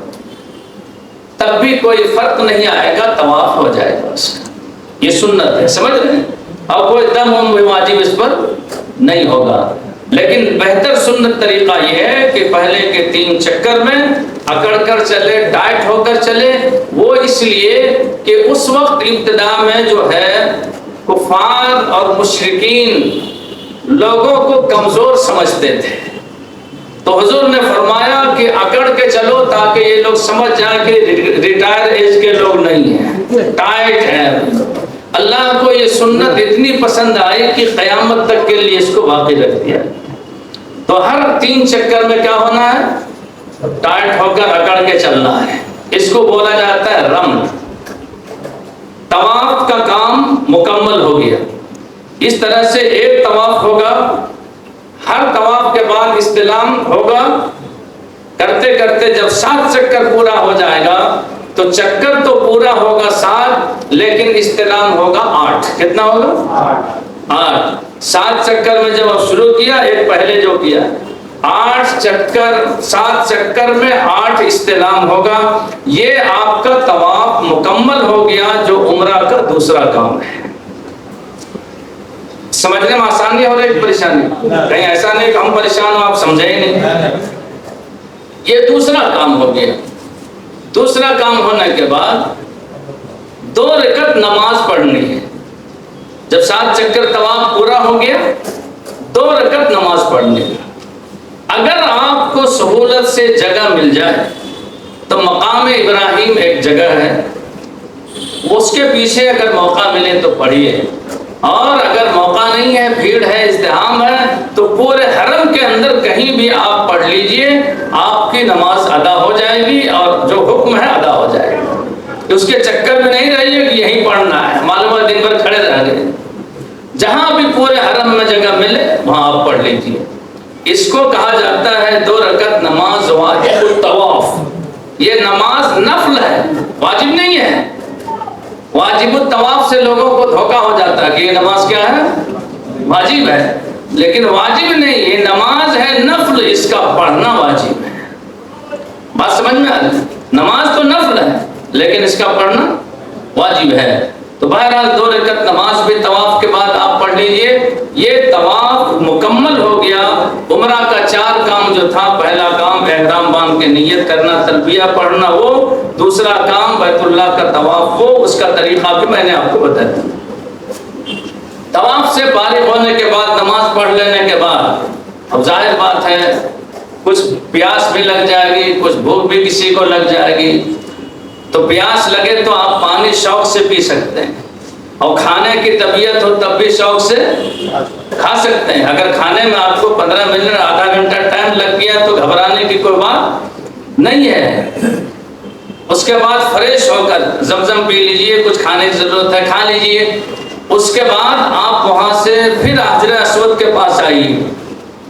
تب بھی کوئی فرق نہیں آئے گا، طواف ہو جائے گا اس کا. یہ سنت ہے، سمجھ رہے ہیں؟ اور کوئی دم واجب اس پر نہیں ہوگا. لیکن بہتر سنت طریقہ یہ ہے کہ پہلے کے 3 چکر میں اکڑ کر چلے، ٹائٹ ہو کر چلے. وہ اس لیے کہ اس وقت ابتدا میں جو ہے کفار اور مشرکین لوگوں کو کمزور سمجھتے تھے، تو حضور نے فرمایا کہ اکڑ کے چلو تاکہ یہ لوگ سمجھ جائیں کہ ریٹائر ایج کے لوگ نہیں ہیں، ٹائٹ ہیں. اللہ کو یہ سنت اتنی پسند آئی کہ قیامت تک کے لیے اس کو باقی رکھ دیا. تو ہر 3 چکر میں کیا ہونا ہے؟ ٹائٹ ہو کر اکڑ کے چلنا ہے. اس کو بولا جاتا ہے رمل. طواف کا کام مکمل ہو گیا. اس طرح سے ایک طواف ہوگا، ہر طواف کے بعد استلام ہوگا. کرتے کرتے جب 7 چکر پورا ہو جائے گا تو چکر تو پورا ہوگا 7، لیکن استلام ہوگا 8. کتنا ہوگا؟ 8. 7 چکر میں جب آپ شروع کیا، ایک پہلے جو کیا 8 چکر، 7 چکر میں 8 استلام ہوگا. یہ آپ کا طواف مکمل ہو گیا، جو عمرہ کا دوسرا کام ہے. سمجھنے میں آسانی اور ایک پریشانی؟ کہیں ایسا نہیں کہ ہم پریشان ہوں آپ سمجھے ہی نہیں. یہ دوسرا کام ہو گیا. دوسرا کام ہونے کے بعد 2 رکعت نماز پڑھنی ہے. جب 7 چکر طواف پورا ہو گیا، 2 رکعت نماز پڑھنی ہے. اگر آپ کو سہولت سے جگہ مل جائے تو مقام ابراہیم ایک جگہ ہے، اس کے پیچھے اگر موقع ملے تو پڑھیے. اور اگر موقع نہیں ہے، بھیڑ ہے، ازدحام ہے، تو پورے حرم کے اندر کہیں بھی آپ پڑھ لیجئے، آپ کی نماز ادا ہو جائے گی اور جو حکم ہے ادا ہو جائے گا. اس کے چکر میں نہیں رہیے کہ یہیں پڑھنا ہے، معلوم ہے دن بھر کھڑے رہ گئے. جہاں بھی پورے حرم میں جگہ ملے وہاں آپ پڑھ لیجئے. اس کو کہا جاتا ہے 2 رکعت نماز واجب الطواف. یہ نماز نفل ہے، واجب نہیں ہے. واجب الطواف سے لوگوں کو دھوکا ہو جاتا ہے کہ یہ نماز کیا ہے؟ واجب ہے. لیکن واجب نہیں، یہ نماز ہے نفل، اس کا پڑھنا واجب ہے. بات سمجھ میں آ رہی؟ نماز تو نفل ہے لیکن اس کا پڑھنا واجب ہے. تو بہرحال 2 رکعت نماز بھی طواف کے بعد آپ پڑھ لیجئے. یہ طواف مکمل ہو گیا. عمرہ کا 4 کام جو تھا، پہلا کام احرام باندھ کے نیت کرنا، تلبیہ پڑھنا، وہ دوسرا کام بیت اللہ کا طواف، وہ اس کا طریقہ بھی میں نے آپ کو بتایا. طواف سے فارغ ہونے کے بعد، نماز پڑھ لینے کے بعد، اب ظاہر بات ہے کچھ پیاس بھی لگ جائے گی، کچھ بھوک بھی کسی کو لگ جائے گی. تو پیاس لگے تو آپ پانی شوق سے پی سکتے ہیں، اور کھانے کی طبیعت ہو تب بھی شوق سے کھا سکتے ہیں. اگر کھانے میں آپ کو 15 منٹ آدھا گھنٹہ ٹائم لگ گیا تو گھبرانے کی کوئی بات نہیں ہے. اس کے بعد فریش ہو کر زمزم پی لیجئے، کچھ کھانے کی ضرورت ہے کھا لیجئے. اس کے بعد آپ وہاں سے پھر حجر اسود کے پاس آئیے،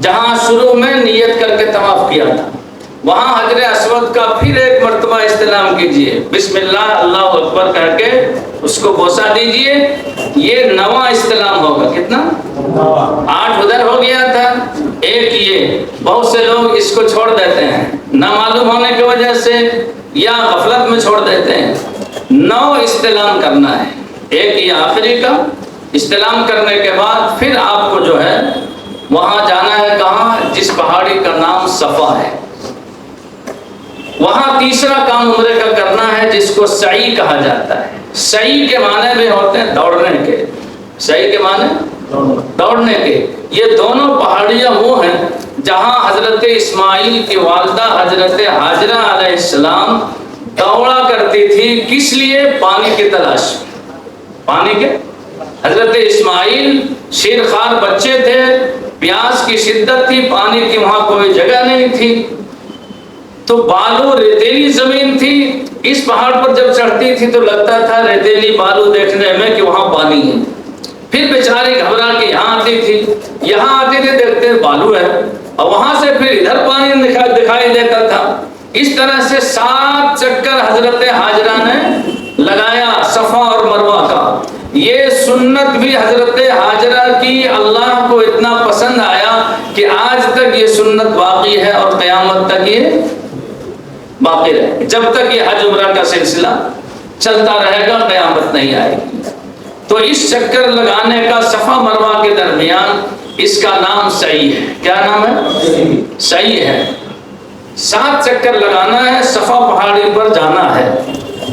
جہاں شروع میں نیت کر کے طواف کیا تھا. وہاں حجر اسود کا پھر ایک مرتبہ استلام کیجئے، بسم اللہ اللہ اکبر کہہ کے اس کو بوسہ دیجئے. یہ 9واں استلام ہوگا. کتنا؟ 8 ادھر ہو گیا تھا، 1 یہ. بہت سے لوگ اس کو چھوڑ دیتے ہیں نہ معلوم ہونے کی وجہ سے یا غفلت میں چھوڑ دیتے ہیں. 9 استلام کرنا ہے. 1 یہ آخری کا استلام کرنے کے بعد پھر آپ کو جو ہے وہاں جانا ہے. کہاں؟ جس پہاڑی کا نام صفا ہے، وہاں تیسرا کام عمرے کا کرنا ہے، جس کو سعی کہا جاتا ہے. سعی کے معنی میں ہوتے ہیں دوڑنے کے. سعی کے معنی دوڑنے کے. یہ دونوں پہاڑیاں وہ ہیں جہاں حضرت اسماعیل کی والدہ حضرت ہاجرہ علیہ السلام دوڑا کرتی تھی. کس لیے؟ پانی کی تلاش. پانی کے حضرت اسماعیل شیرخوار بچے تھے، پیاس کی شدت تھی، پانی کی وہاں کوئی جگہ نہیں تھی، تو بالو ریتیلی زمین تھی. اس پہاڑ پر جب چڑھتی تھی تو لگتا تھا ریتیلی بالو دیکھنے میں کہ وہاں پانی ہے. پھر بیچاری گھبرا کے یہاں آتی تھی، یہاں آتے تھے دیکھتے بالو ہے، اور وہاں سے پھر ادھر پانی دکھائی دیتا تھا. اس طرح سے 7 چکر حضرت ہاجرہ نے لگایا صفا اور مروہ کا. یہ سنت بھی حضرت ہاجرہ کی اللہ کو اتنا پسند آیا کہ آج تک یہ سنت باقی ہے اور قیامت تک یہ باقی رہے. جب تک یہ حج عمرہ کا سلسلہ چلتا رہے گا قیامت نہیں آئے گی. تو اس چکر لگانے کا صفا مروہ کے درمیان اس کا نام سعی ہے. کیا نام ہے؟ سعی ہے. 7 چکر لگانا ہے، صفا پہاڑی پر جانا ہے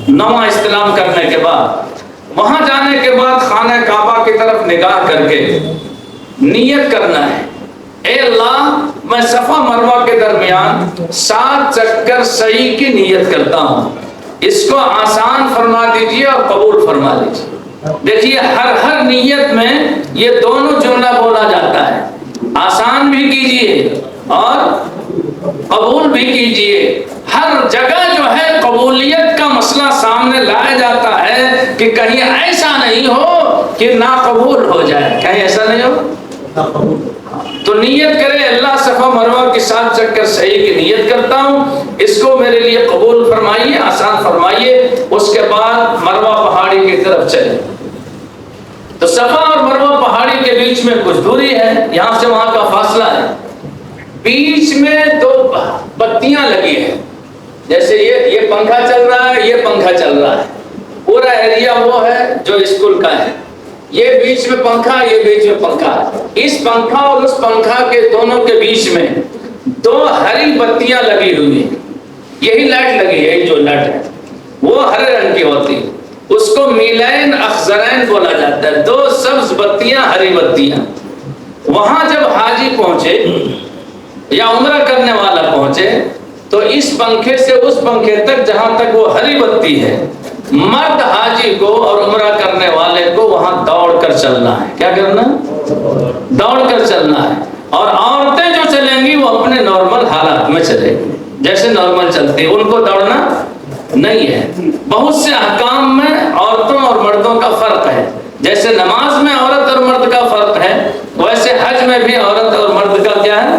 9واں استلام کرنے کے بعد. وہاں جانے کے بعد خانہ کعبہ کی طرف نگاہ کر کے نیت کرنا ہے، اے اللہ میں صفا مروہ کے درمیان 7 چکر سعی کی نیت کرتا ہوں. اس کو آسان فرما دیجئے اور قبول فرما دیجئے. دیکھیے ہر نیت میں یہ دونوں جملہ بولا جاتا ہے. آسان بھی کیجئے اور قبول بھی کیجئے. ہر جگہ جو ہے قبولیت کا مسئلہ سامنے لایا جاتا ہے کہ کہیں ایسا نہیں ہو کہ ناقبول ہو جائے. کہیں ایسا نہیں ہو. تو نیت کرے اللہ صفا مروہ کی 7 چکر صحیح کی نیت کرتا ہوں، اس کو میرے لیے قبول فرمائیے، آسان فرمائیے. اس کے بعد مروہ پہاڑی کی طرف چلے. تو صفا اور مروہ پہاڑی کے بیچ میں کچھ دوری ہے، یہاں سے وہاں کا فاصلہ ہے. بیچ میں 2 بتیاں لگی ہیں. جیسے یہ پنکھا چل رہا ہے، یہ پنکھا چل رہا ہے. پورا ایریا وہ ہے جو اسکول کا ہے. یہ بیچ میں پنکھا، یہ بیچ میں پنکھا. اس پنکھا اور اس پنکھا کے دونوں کے بیچ میں 2 ہری بتیاں لگی ہوئی ہیں. یہی لائٹ لگی ہے، جو لائٹ ہے وہ ہرے رنگ کی ہوتی ہے. اس کو میلین اخضرین بولا جاتا ہے. 2 سبز بتیاں، ہری بتیاں. وہاں جب حاجی پہنچے یا عمرہ کرنے والا پہنچے تو اس پنکھے سے اس پنکھے تک جہاں تک وہ ہری بتی ہے، مرد حاجی کو اور عمرہ کرنے والے کو وہاں دوڑ کر چلنا ہے. کیا کرنا ہے؟ دوڑ کر چلنا ہے. اور عورتیں جو چلیں گی وہ اپنے نارمل حالات میں چلیں گی، جیسے نارمل چلتی. ان کو دوڑنا نہیں ہے. بہت سے احکام میں عورتوں اور مردوں کا فرق ہے. جیسے نماز میں عورت اور مرد کا فرق ہے، ویسے حج میں بھی عورت اور مرد کا کیا ہے؟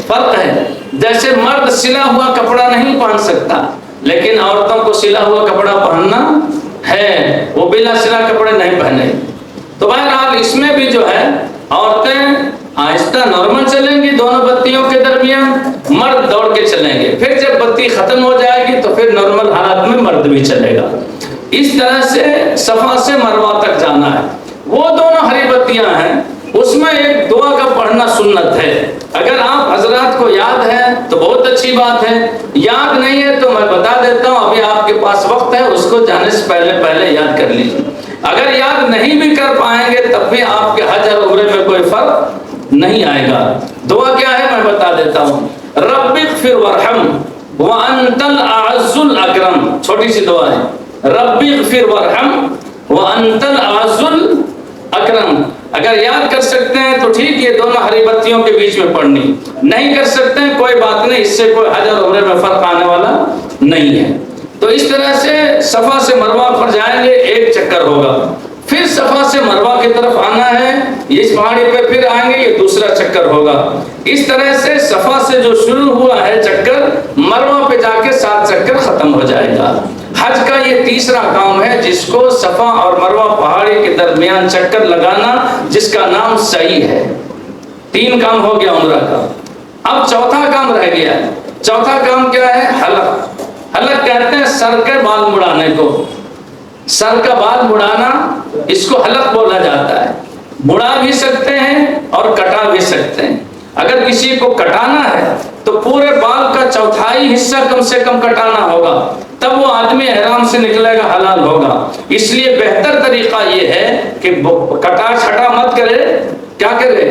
فرق ہے. جیسے مرد سلا ہوا کپڑا نہیں پہن سکتا، لیکن عورتوں کو سلا ہوا کپڑا پہننا ہے، وہ بلا سلا کپڑے نہیں پہنے. تو بہرحال اس میں بھی جو ہے عورتیں آہستہ نارمل چلیں گی دونوں بتیوں کے درمیان، مرد دوڑ کے چلیں گے. پھر جب بتی ختم ہو جائے گی تو پھر نارمل حالات میں مرد بھی چلے گا. اس طرح سے صفا سے مروہ تک جانا ہے. وہ دونوں ہری بتیاں ہیں، اس میں ایک دعا کا پڑھنا سنت ہے. اگر آپ حضرات کو یاد ہے تو بہت اچھی بات ہے، یاد نہیں ہے تو میں بتا دیتا ہوں. ابھی آپ کے پاس وقت ہے، اس کو جانے سے پہلے یاد کر لیجیے. اگر یاد نہیں بھی کر پائیں گے تب بھی آپ کے حج اور عمرے میں کوئی فرق نہیں آئے گا. دعا کیا ہے میں بتا دیتا ہوں. رب اغفر وارحم وانت الاعز الاکرم. چھوٹی سی دعا ہے. رب اغفر وارحم وانت الاعز الاکرم. اگر یاد کر سکتے ہیں تو ٹھیک، یہ دونوں ہری بتیوں کے بیچ میں پڑھنی. نہیں کر سکتے ہیں کوئی بات نہیں، اس سے کوئی حج اور عمرے میں فرق آنے والا نہیں ہے. تو اس طرح سے صفا سے مروہ پر جائیں گے، 1 چکر ہوگا. پھر صفا سے مروہ کی طرف آنا ہے، اس پہاڑی پہ پھر آئیں گے، یہ دوسرا چکر ہوگا. اس طرح سے صفا سے جو شروع ہوا ہے چکر، مروہ پہ جا کے 7 چکر ختم ہو جائے گا. حج کا یہ تیسرا کام ہے جس کو صفا اور مروہ پہاڑی کے درمیان چکر لگانا، جس کا نام سعی ہے. 3 کام ہو گیا عمرہ کا. اب چوتھا کام رہ گیا. چوتھا کام کیا ہے؟ حلق. حلق کہتے ہیں سر کے بال مڑانے کو. سر کا بال مڑانا اس کو حلق بولا جاتا ہے. مڑا بھی سکتے ہیں اور کٹا بھی سکتے ہیں. اگر کسی کو کٹانا ہے تو پورے بال کا 1/4 حصہ کم سے کم کٹانا ہوگا، تب وہ آدمی احرام سے نکلے گا، حلال ہوگا. اس لیے بہتر طریقہ یہ ہے کہ کٹا چھٹا مت کرے. کیا کرے؟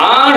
8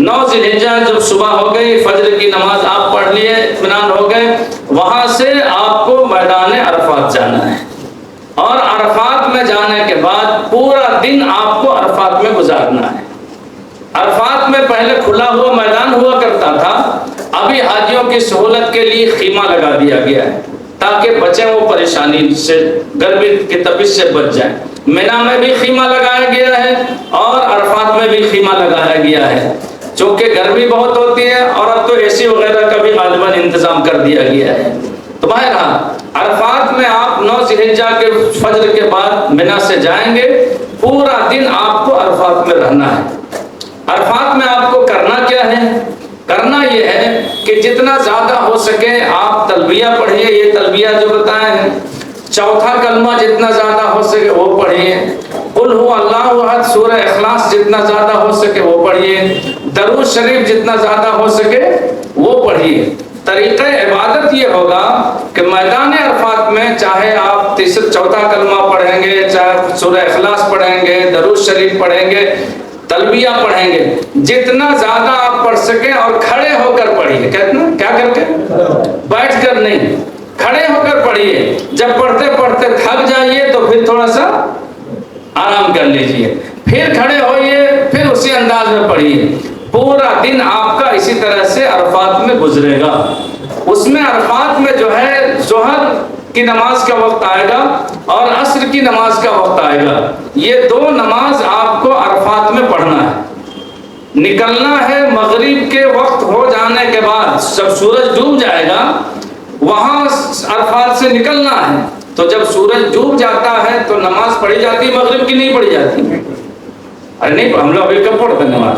9 ذی الحجہ جب صبح ہو گئی، فجر کی نماز آپ پڑھ لیے، اطمینان ہو گئے، وہاں سے آپ کو میدان عرفات جانا ہے، اور عرفات میں جانے کے بعد پورا دن آپ کو عرفات میں گزارنا ہے۔ عرفات میں پہلے کھلا ہوا میدان ہوا کرتا تھا، ابھی حاجیوں کی سہولت کے لیے خیمہ لگا دیا گیا ہے تاکہ بچیں وہ پریشانی سے، گرمی کی تپش سے بچ جائیں۔ مینا میں بھی خیمہ لگایا گیا ہے اور عرفات میں بھی خیمہ لگایا گیا ہے، چونکہ گرمی بہت ہوتی ہے اور اب تو اے سی وغیرہ کا بھی غالباً انتظام کر دیا گیا ہے۔ تو بہرحال عرفات میں آپ 9 ذی الحجہ کے فجر کے بعد مینا سے جائیں گے، پورا دن آپ کو عرفات میں رہنا ہے۔ عرفات میں آپ کو کرنا کیا ہے؟ کرنا یہ ہے کہ جتنا زیادہ ہو سکے آپ تلبیہ پڑھیے، یہ تلبیہ جو بتائے ہیں، چوتھا کلمہ جتنا زیادہ ہو سکے وہ پڑھیے، قل هو اللہ احد سورہ اخلاص جتنا زیادہ ہو سکے وہ پڑھیے، درود شریف جتنا زیادہ ہو سکے وہ پڑھیے۔ طریقہ عبادت یہ ہوگا کہ میدان عرفات میں چاہے آپ چوتھا کلمہ پڑھیں گے، چاہے سورہ اخلاص پڑھیں گے، درود شریف پڑھیں گے، تلبیہ پڑھیں گے، جتنا زیادہ آپ پڑھ سکیں، اور کھڑے ہو کر پڑھیے۔ کیا کر کے؟ بیٹھ کر نہیں، کھڑے ہو کر پڑھیے۔ جب پڑھتے پڑھتے تھک جائیے تو پھر تھوڑا سا آرام کر لیجئے، پھر کھڑے ہوئیے، پھر اسی انداز میں پڑھیے۔ پورا دن آپ کا اسی طرح سے عرفات میں گزرے گا۔ اس میں عرفات میں جو ہے ظہر کی نماز کا وقت آئے گا اور عصر کی نماز کا وقت آئے گا، یہ دو نماز آپ کو عرفات میں پڑھنا ہے۔ نکلنا ہے مغرب کے وقت ہو جانے کے بعد، جب سورج ڈوب جائے گا وہاں عرفات سے نکلنا ہے، تو جب سورج ڈوب جاتا ہے تو نماز پڑھی جاتی ہے، مغرب کی نہیں پڑھی جاتی؟ ارے نہیں، ہم لوگ ابھی کب پڑھتے ہیں نماز؟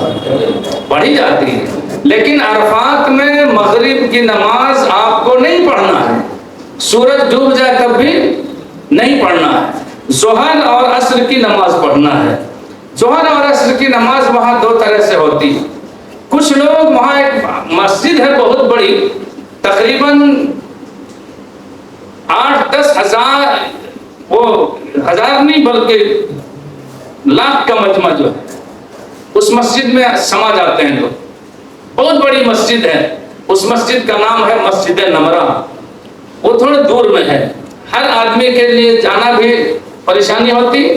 پڑھی جاتی ہے، لیکن عرفات میں مغرب کی نماز آپ کو نہیں پڑھنا ہے، سورج ڈوب جائے تب بھی نہیں پڑھنا ہے، ظہر اور عصر کی نماز پڑھنا ہے۔ ظہر اور عصر کی نماز وہاں دو طرح سے ہوتی، کچھ لوگ وہاں ایک مسجد ہے بہت بڑی، تقریباً 8-10 ہزار، وہ ہزار نہیں بلکہ لاکھ کا مجمع جو ہے اس مسجد میں سما جاتے ہیں لوگ، بہت بڑی مسجد ہے، اس مسجد کا نام ہے مسجد نمرہ، وہ تھوڑے دور میں ہے، ہر آدمی کے لیے جانا بھی پریشانی ہوتی،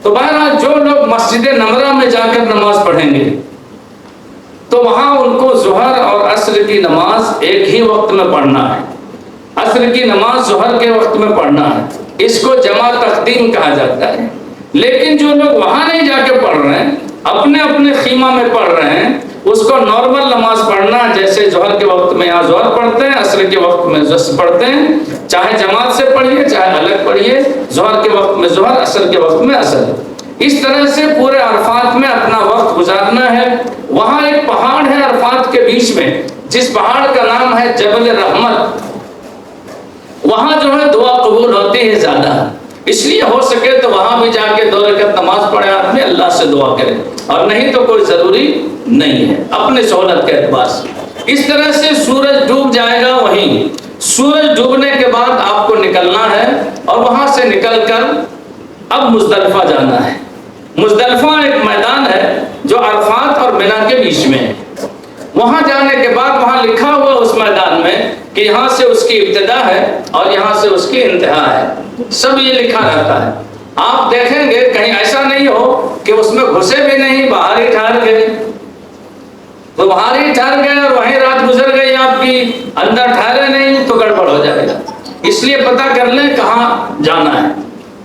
تو بہرحال جو لوگ مسجد نمرہ میں جا کر نماز پڑھیں گے تو وہاں ان کو ظہر اور عصر کی نماز ایک ہی وقت میں پڑھنا ہے، عصر کی نماز ظہر کے وقت میں پڑھنا ہے، اس کو جمع تقدیم کہا جاتا ہے۔ لیکن جو لوگ وہاں نہیں جا کے پڑھ رہے ہیں، اپنے اپنے خیمہ میں پڑھ رہے ہیں، اس کو نارمل نماز پڑھنا، جیسے ظہر کے وقت میں یہاں ظہر پڑھتے ہیں، عصر کے وقت میں عصر پڑھتے ہیں، چاہے جماعت سے پڑھیے چاہے الگ پڑھیے، ظہر کے وقت میں ظہر، عصر کے وقت میں عصر، اس طرح سے پورے عرفات میں اپنا وقت گزارنا ہے۔ وہاں ایک پہاڑ ہے عرفات کے بیچ میں، جس پہاڑ کا نام ہے جبل رحمت، وہاں جو ہے دعا قبول ہوتی ہے زیادہ، اس لیے ہو سکے تو وہاں بھی جا کے 2 رکعت نماز پڑھے آدمی، اللہ سے دعا کرے، اور نہیں تو کوئی ضروری نہیں ہے، اپنے سہولت کے اعتبار سے۔ اس طرح سے سورج ڈوب جائے گا، وہیں سورج ڈوبنے کے بعد آپ کو نکلنا ہے، اور وہاں سے نکل کر اب مزدلفہ جانا ہے۔ مزدلفہ ایک میدان ہے جو عرفات اور مینا کے بیچ میں ہے، وہاں جانے کے بعد وہاں لکھا ہوا اس میدان میں کہ یہاں سے اس کی ابتدا ہے اور یہاں سے اس کی انتہا ہے، سب یہ لکھا رہتا ہے۔ آپ دیکھیں گے کہیں ایسا نہیں ہو کہ اس میں گھسے بھی نہیں، باہر ہی ٹھہر گئے، تو باہر ہی ٹھہر گئے اور وہیں رات گزر گئی آپ کی، اندر ٹھہرے نہیں تو گڑبڑ ہو جائے گا، اس لیے پتہ کر لیں کہاں جانا ہے۔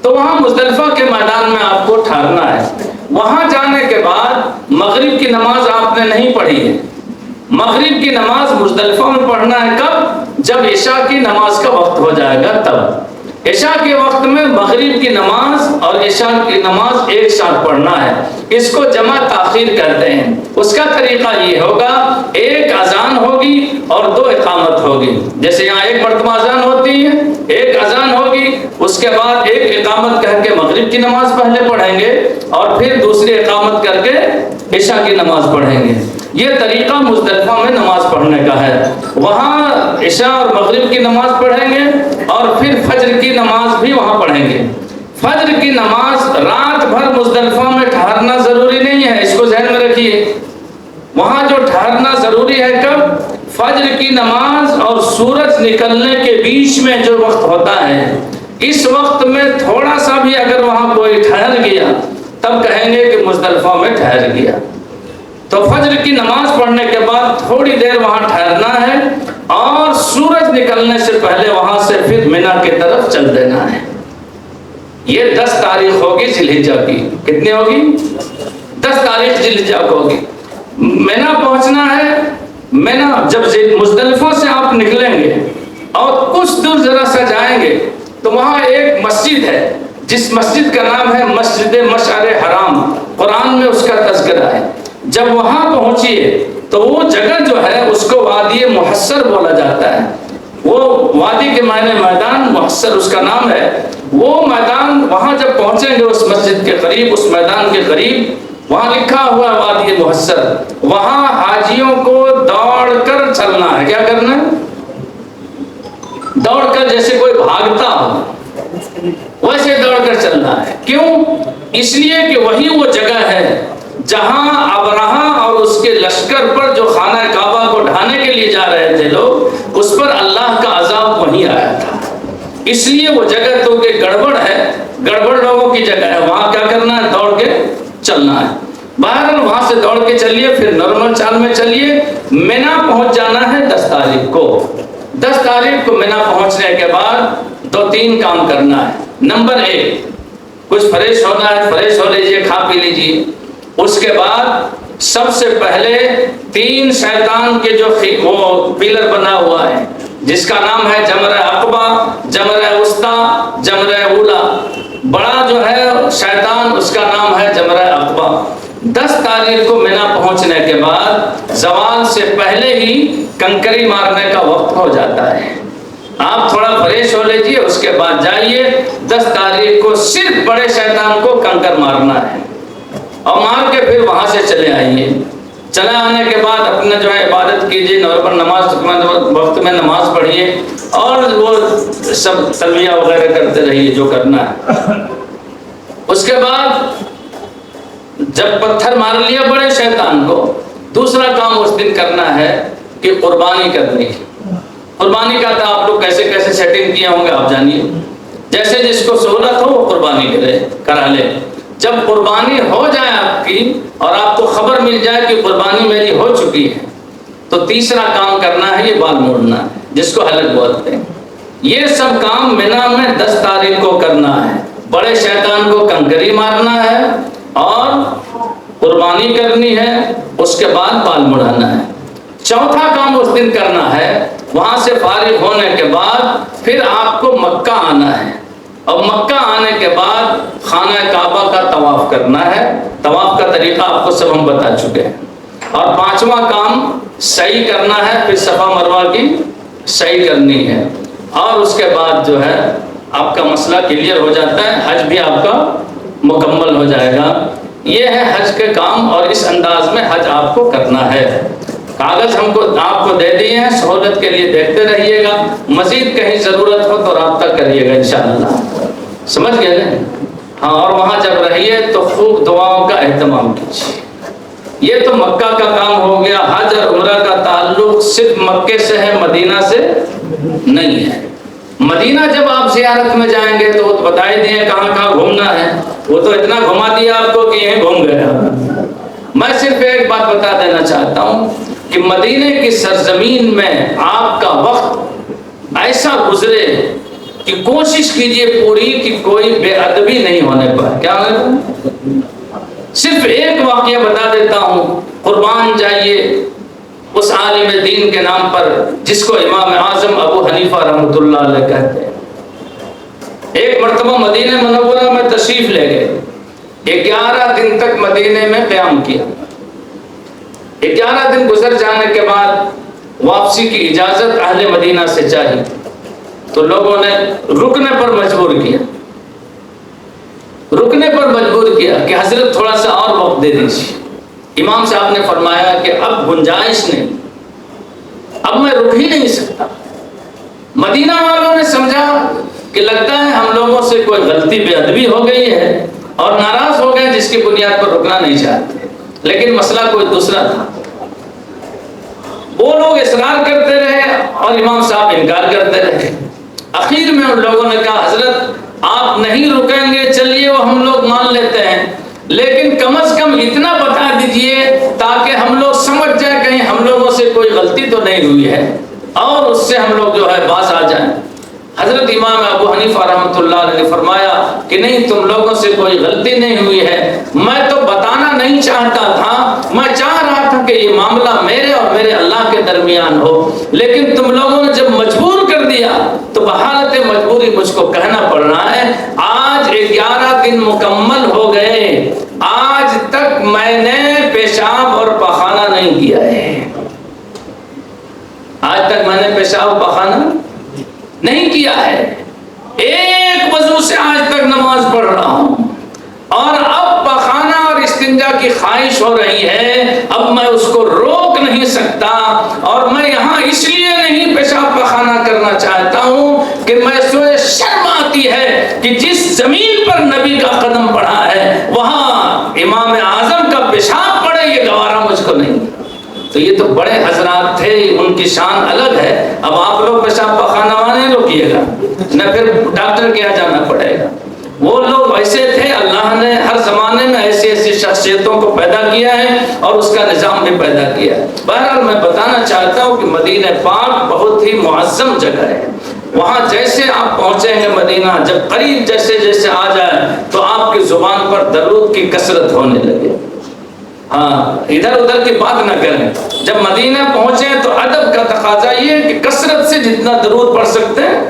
تو وہاں مزدلفہ کے میدان میں آپ کو ٹھہرنا ہے۔ وہاں جانے کے بعد مغرب کی نماز آپ نے نہیں پڑھی ہے، مغرب کی نماز مزدلفہ میں پڑھنا ہے، کب؟ جب عشاء کی نماز کا وقت ہو جائے گا تب۔ عشاء کے وقت میں مغرب کی نماز اور عشاء کی نماز ایک ساتھ پڑھنا ہے، اس کو جمع تاخیر کہتے ہیں۔ اس کا طریقہ یہ ہوگا، ایک اذان ہوگی اور 2 اقامت ہوگی، جیسے یہاں ایک مرتبہ اذان ہوتی ہے، ایک اذان ہوگی، اس کے بعد ایک اقامت کہہ کے مغرب کی نماز پہلے پڑھیں گے اور پھر دوسری اقامت کر کے عشاء کی نماز پڑھیں گے۔ یہ طریقہ مزدلفہ میں نماز پڑھنے کا ہے۔ وہاں عشاء اور مغرب کی نماز پڑھیں گے اور پھر فجر کی نماز بھی وہاں پڑھیں گے۔ فجر کی نماز رات بھر مزدلفہ میں ٹھہرنا ضروری نہیں ہے، اس کو ذہن میں رکھیے۔ وہاں جو ضروری ہے کب؟ فجر کی نماز اور سورج نکلنے کے بیچ میں جو وقت ہوتا ہے، اس وقت میں تھوڑا سا بھی اگر وہاں کوئی ٹھہر گیا تب کہیں گے کہ مزدلفہ میں ٹھہر گیا۔ تو فجر کی نماز پڑھنے کے بعد تھوڑی دیر وہاں ٹھہرنا ہے اور سورج نکلنے سے پہلے وہاں سے پھر مینا کی طرف چل دینا ہے۔ یہ 10 تاریخ ہوگی ذی الحجہ کی۔ کتنی ہوگی؟ 10 تاریخ ذی الحجہ کو ہوگی۔ مینا پہنچنا ہے۔ مینا جب مزدلفہ سے آپ نکلیں گے اور کچھ دور ذرا سا جائیں گے تو وہاں ایک مسجد ہے، جس مسجد کا نام ہے مسجد مشعر حرام، قرآن میں اس کا تذکرہ ہے۔ جب وہاں پہنچیے تو وہ جگہ جو ہے اس کو وادی محصر بولا جاتا ہے۔ وہ وادی کے معنی میدان، محصر اس کا نام ہے۔ وہ میدان وہاں جب پہنچیں گے اس مسجد کے قریب، اس میدان کے قریب، وہاں لکھا ہوا ہے وادی محصر۔ وہاں حاجیوں کو دوڑ کر چلنا ہے۔ کیا کرنا ہے؟ دوڑ کر، جیسے کوئی بھاگتا ہو ویسے دوڑ کر چلنا ہے۔ کیوں؟ اس لیے کہ وہی وہ جگہ ہے جہاں ابرہہ اور اس کے لشکر پر جو خانہ کعبہ کو ڈھانے کے لیے جا رہے تھے لوگ، اس پر اللہ کا عذاب وہیں آیا تھا۔ اس لیے وہ جگہ تو کہ گڑبڑ ہے، گڑبڑ لوگوں کی جگہ ہے، وہاں کیا کرنا ہے؟ دوڑ کے چلنا ہے۔ بہرحال وہاں سے دوڑ کے چلیے، پھر نارمل چال میں چلیے۔ مینا پہنچ جانا ہے 10 تاریخ کو۔ 10 تاریخ کو مینا پہنچنے کے بعد 2-3 کام کرنا ہے۔ نمبر 1، کچھ فریش ہونا ہے، فریش ہو لیجئے، کھا پی لیجئے۔ اس کے بعد سب سے پہلے 3 شیطان کے جو وہ پلر بنا ہوا ہے، جس کا نام ہے جمرہ عقبہ، جمرہ وسطیٰ، جمرہ اولا۔ بڑا جو ہے شیطان، اس کا نام ہے جمرہ عقبہ۔ 10 تاریخ کو مینا پہنچنے کے بعد زوال سے پہلے ہی کنکری مارنے کا وقت ہو جاتا ہے۔ آپ تھوڑا فریش ہو لیجئے، اس کے بعد جائیے۔ 10 تاریخ کو صرف بڑے شیطان کو کنکر مارنا ہے اور مار کے پھر وہاں سے چلے آئیے۔ چلے آنے کے بعد اپنا جو ہے عبادت کیجیے، نارمل نماز وقت میں نماز پڑھیے اور وہ سب تلبیہ وغیرہ کرتے رہیے جو کرنا ہے۔ اس کے بعد جب پتھر مار لیا بڑے شیطان کو، دوسرا کام اس دن کرنا ہے کہ قربانی کرنی۔ قربانی کا تو آپ لوگ کیسے کیسے سیٹنگ کیے ہوں گے آپ جانیے۔ جیسے جس کو سہولت ہو وہ قربانی کرا لے۔ جب قربانی ہو جائے آپ کی اور آپ کو خبر مل جائے کہ قربانی میری ہو چکی ہے، تو تیسرا کام کرنا ہے یہ بال موڑنا ہے، جس کو حلق بولتے ہیں۔ یہ سب کام مینا میں 10 تاریخ کو کرنا ہے۔ بڑے شیطان کو کنکری مارنا ہے اور قربانی کرنی ہے، اس کے بعد بال مڑانا ہے۔ چوتھا کام اس دن کرنا ہے، وہاں سے فارغ ہونے کے بعد پھر آپ کو مکہ آنا ہے اور مکہ آنے کے بعد خانہ کعبہ کا طواف کرنا ہے۔ طواف کا طریقہ آپ کو سب ہم بتا چکے ہیں۔ اور 5واں کام سعی کرنا ہے، پھر صفا مروہ کی سعی کرنی ہے اور اس کے بعد جو ہے آپ کا مسئلہ کلیئر ہو جاتا ہے، حج بھی آپ کا مکمل ہو جائے گا۔ یہ ہے حج کے کام اور اس انداز میں حج آپ کو کرنا ہے۔ کاغذ ہم کو آپ کو دے دیے ہیں، سہولت کے لیے دیکھتے رہیے گا۔ مزید کہیں ضرورت ہو تو رابطہ کریے گا انشاءاللہ۔ سمجھ گئے نا؟ ہاں، اور وہاں جب رہیے تو خوب دعاؤں کا اہتمام کیجیے۔ یہ تو مکہ کا کام ہو گیا۔ حج اور عمرہ کا تعلق صرف مکے سے ہے، مدینہ سے نہیں ہے۔ مدینہ جب آپ زیارت میں جائیں گے تو وہ بتا ہی دیے کہاں کہاں گھومنا ہے، وہ تو اتنا گھما دیا آپ کو کہ یہیں گھوم گیا۔ میں صرف ایک بات بتا دینا چاہتا ہوں کہ مدینے کی سرزمین میں آپ کا وقت ایسا گزرے کہ کوشش کیجئے پوری کہ کوئی بے ادبی نہیں ہونے پر۔ کیا صرف ایک واقعہ بتا دیتا ہوں، قربان جائیے اس عالم دین کے نام پر جس کو امام اعظم ابو حنیفہ رحمۃ اللہ علیہ کہتے ہیں۔ ایک مرتبہ مدینہ منورہ میں تشریف لے گئے، 11 دن تک مدینے میں قیام کیا۔ 11 دن گزر جانے کے بعد واپسی کی اجازت اہل مدینہ سے چاہی تو لوگوں نے رکنے پر مجبور کیا کہ حضرت تھوڑا سا اور وقت دے دیجیے۔ امام صاحب نے فرمایا کہ اب گنجائش نہیں، اب میں رک ہی نہیں سکتا۔ مدینہ والوں نے سمجھا کہ لگتا ہے ہم لوگوں سے کوئی غلطی بے ادبی ہو گئی ہے اور ناراض ہو گئے، جس کی بنیاد پر رکنا نہیں چاہتے، لیکن مسئلہ کوئی دوسرا تھا۔ وہ لوگ اصرار کرتے رہے اور امام صاحب انکار کرتے رہے. آخر میں ان لوگوں نے کہا حضرت آپ نہیں رکیں گے چلیے وہ ہم لوگ مان لیتے ہیں، لیکن کم از کم اتنا بتا دیجئے تاکہ ہم لوگ سمجھ جائیں کہیں ہم لوگوں سے کوئی غلطی تو نہیں ہوئی ہے اور اس سے ہم لوگ جو ہے باز آ جائیں. حضرت امام ابو حنیفہ رحمۃ اللہ علیہ نے فرمایا کہ نہیں، تم لوگوں سے کوئی غلطی نہیں ہوئی ہے، میں تو بتانا نہیں چاہتا تھا، میں چاہ رہا تھا کہ یہ معاملہ میرے اور میرے اللہ کے درمیان ہو، لیکن تم لوگوں نے جب مجبور کر دیا تو بحالت مجبوری مجھ کو کہنا پڑ رہا ہے. آج 11 دن مکمل ہو گئے، آج تک میں نے پیشاب اور پخانہ نہیں کیا ہے. آج تک میں نے پیشاب پخانہ نہیں کیا ہے، ایک وضو سے آج تک نماز پڑھ رہا ہوں، اور اب پخانہ اور استنجا کی خواہش ہو رہی ہے، اب میں اس کو روک نہیں سکتا، اور میں یہاں اس لیے نہیں پیشاب پخانہ کرنا چاہتا ہوں کہ میں سوئے شرم آتی ہے کہ جس زمین پر نبی کا قدم پڑا ہے وہاں امام اعظم کا پیشاب پڑے، یہ گوارا مجھ کو نہیں. تو یہ تو بڑے حضرات تھے، ان کی شان الگ ہے. اب آپ لوگ پیشاب پخانہ نہیں روکیے گا نہ، پھر ڈاکٹر کے یہاں جانا پڑے گا. وہ لوگ ایسے تھے، اللہ نے ہر زمانے میں ایسی ایسی شخصیتوں کو پیدا کیا ہے اور اس کا نظام بھی پیدا کیا ہے. بہرحال میں بتانا چاہتا ہوں کہ مدینہ پاک بہت ہی معظم جگہ ہے. وہاں جیسے آپ پہنچیں گے مدینہ، جب قریب جیسے جیسے آ جائے تو آپ کی زبان پر درود کی کثرت ہونے لگے. ہاں، ادھر ادھر کی بات نہ کریں. جب مدینہ پہنچے تو ادب کا تقاضا یہ کہ کثرت سے جتنا درود پڑھ سکتے ہیں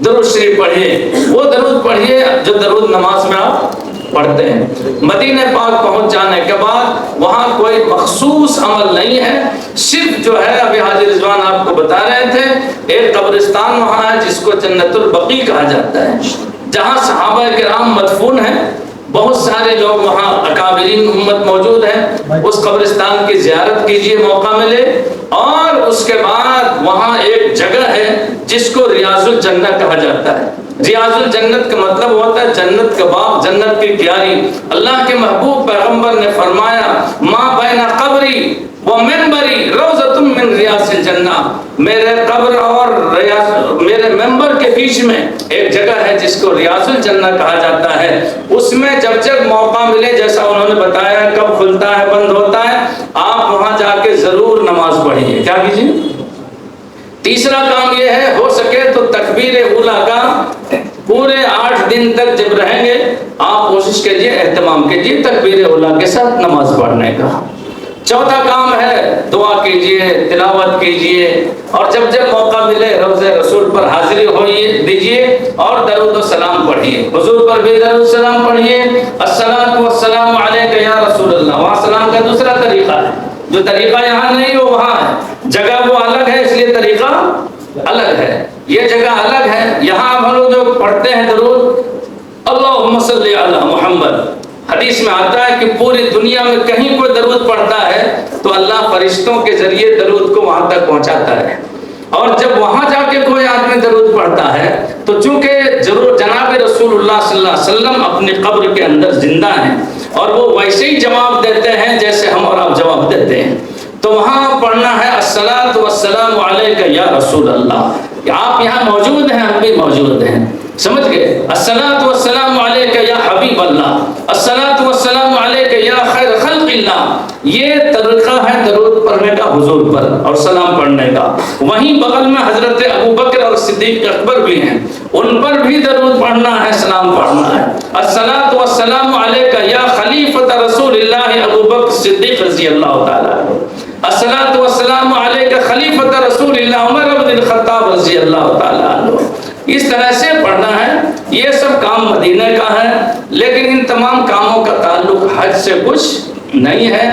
درود شریف پڑھیے، وہ درود پڑھیے جو درود نماز میں آپ پڑھتے ہیں. مدینہ پاک پہنچ جانے کے بعد وہاں کوئی مخصوص عمل نہیں ہے، صرف جو ہے ابھی حاجی رضوان آپ کو بتا رہے تھے، ایک قبرستان وہاں ہے جس کو جنت البقیع کہا جاتا ہے، جہاں صحابہ کرام مدفون ہیں. بہت سارے لوگ وہاں اکابرین امت موجود ہیں. اس قبرستان کی زیارت کیجئے موقع ملے. اور اس کے بعد وہاں ایک جگہ ہے جس کو ریاض الجنہ کہا جاتا ہے. ریاض الجنت کا مطلب ہوتا ہے جنت کا باغ، جنت کی کیاری. اللہ کے محبوب پیغمبر نے فرمایا ما بین قبری و منبری روضۃ من ریاض الجنہ، میرے قبر اور میرے منبر کے بیچ میں ایک جگہ ہے جس کو ریاض الجنہ کہا جاتا ہے. اس میں جب جب موقع ملے، جیسا انہوں نے بتایا کب کھلتا ہے بند ہوتا ہے، آپ وہاں جا کے ضرور نماز پڑھیے. کیا کیجیے؟ تیسرا کام یہ ہے، ہو سکے تو تکبیر اولیٰ کا پورے 8 دن تک جب رہیں گے آپ کوشش کیجیے، اہتمام کیجیے تکبیر اولیٰ کے ساتھ نماز پڑھنے کا. چوتھا کام ہے دعا کیجیے، تلاوت کیجیے، اور جب جب موقع ملے روضہ رسول پر حاضری دیجیے اور درود و سلام پڑھیے. حضور پر بھی درود و سلام پڑھیے. الصلاۃ والسلام علیک یا رسول اللہ. وہاں سلام کا دوسرا طریقہ ہے، جو طریقہ یہاں نہیں وہ وہاں ہے. جگہ وہ الگ ہے اس لیے طریقہ الگ ہے، یہ جگہ الگ ہے. یہاں ہم لوگ جو پڑھتے ہیں درود اللہم صلی علی محمد، حدیث میں آتا ہے کہ پوری دنیا میں کہیں کوئی درود پڑھتا ہے تو اللہ فرشتوں کے ذریعے درود کو وہاں تک پہنچاتا ہے. اور جب وہاں جا کے کوئی آدمی درود پڑھتا ہے تو چونکہ ضرور جناب رسول اللہ صلی اللہ علیہ وسلم اپنی قبر کے اندر زندہ ہیں اور وہ ویسے ہی جواب دیتے ہیں جیسے ہم اور آپ جواب دیتے ہیں، تو وہاں پڑھنا ہے الصلاۃ والسلام علیک یا رسول اللہ. آپ یہاں موجود ہیں، ہم بھی موجود ہیں، سمجھ گئے؟ الصلاۃ والسلام علیک یا حبیب اللہ، الصلاۃ والسلام علیک یا خیر خلق اللہ. یہ طریقہ ہے درود پڑھنے کا حضور پر اور سلام پڑھنے کا. وہیں بغل میں حضرت ابوبکر اور صدیق اکبر بھی ہیں، ان پر بھی درود پڑھنا ہے، سلام پڑھنا ہے. الصلاۃ والسلام علیک یا خلیفۃ رسول اللہ ابوبکر صدیق رضی اللہ تعالیٰ عنہ. الصلاۃ والسلام علیک خلیفۃ رسول اللہ عمر بن الخطاب رضی اللہ تعالیٰ عنہ. اس طرح سے پڑھنا ہے. یہ سب کام مدینہ کا ہے، لیکن ان تمام کاموں کا تعلق حج سے کچھ نہیں ہے.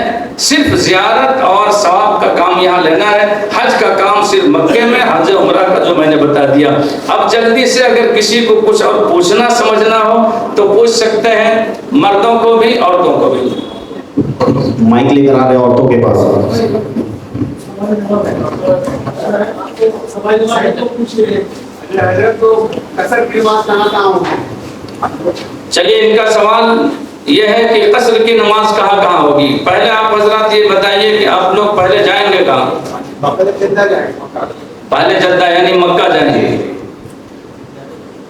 صرف زیارت اور ثواب کا کام یہاں لینا ہے. حج کا کام صرف مکے میں، حج عمرہ کا جو میں نے بتا دیا. اب جلدی سے اگر کسی کو کچھ اور پوچھنا سمجھنا ہو تو پوچھ سکتے ہیں، مردوں کو بھی عورتوں کو بھی. مائک لے کر آ رہے عورتوں کے پاس. چلیے، ان کا سوال یہ ہے کہ قصر کی نماز کہاں کہاں ہوگی. پہلے آپ حضرات یہ بتائیے کہ آپ لوگ پہلے جائیں گے کہاں؟ پہلے جدہ یعنی مکہ جائیں گے.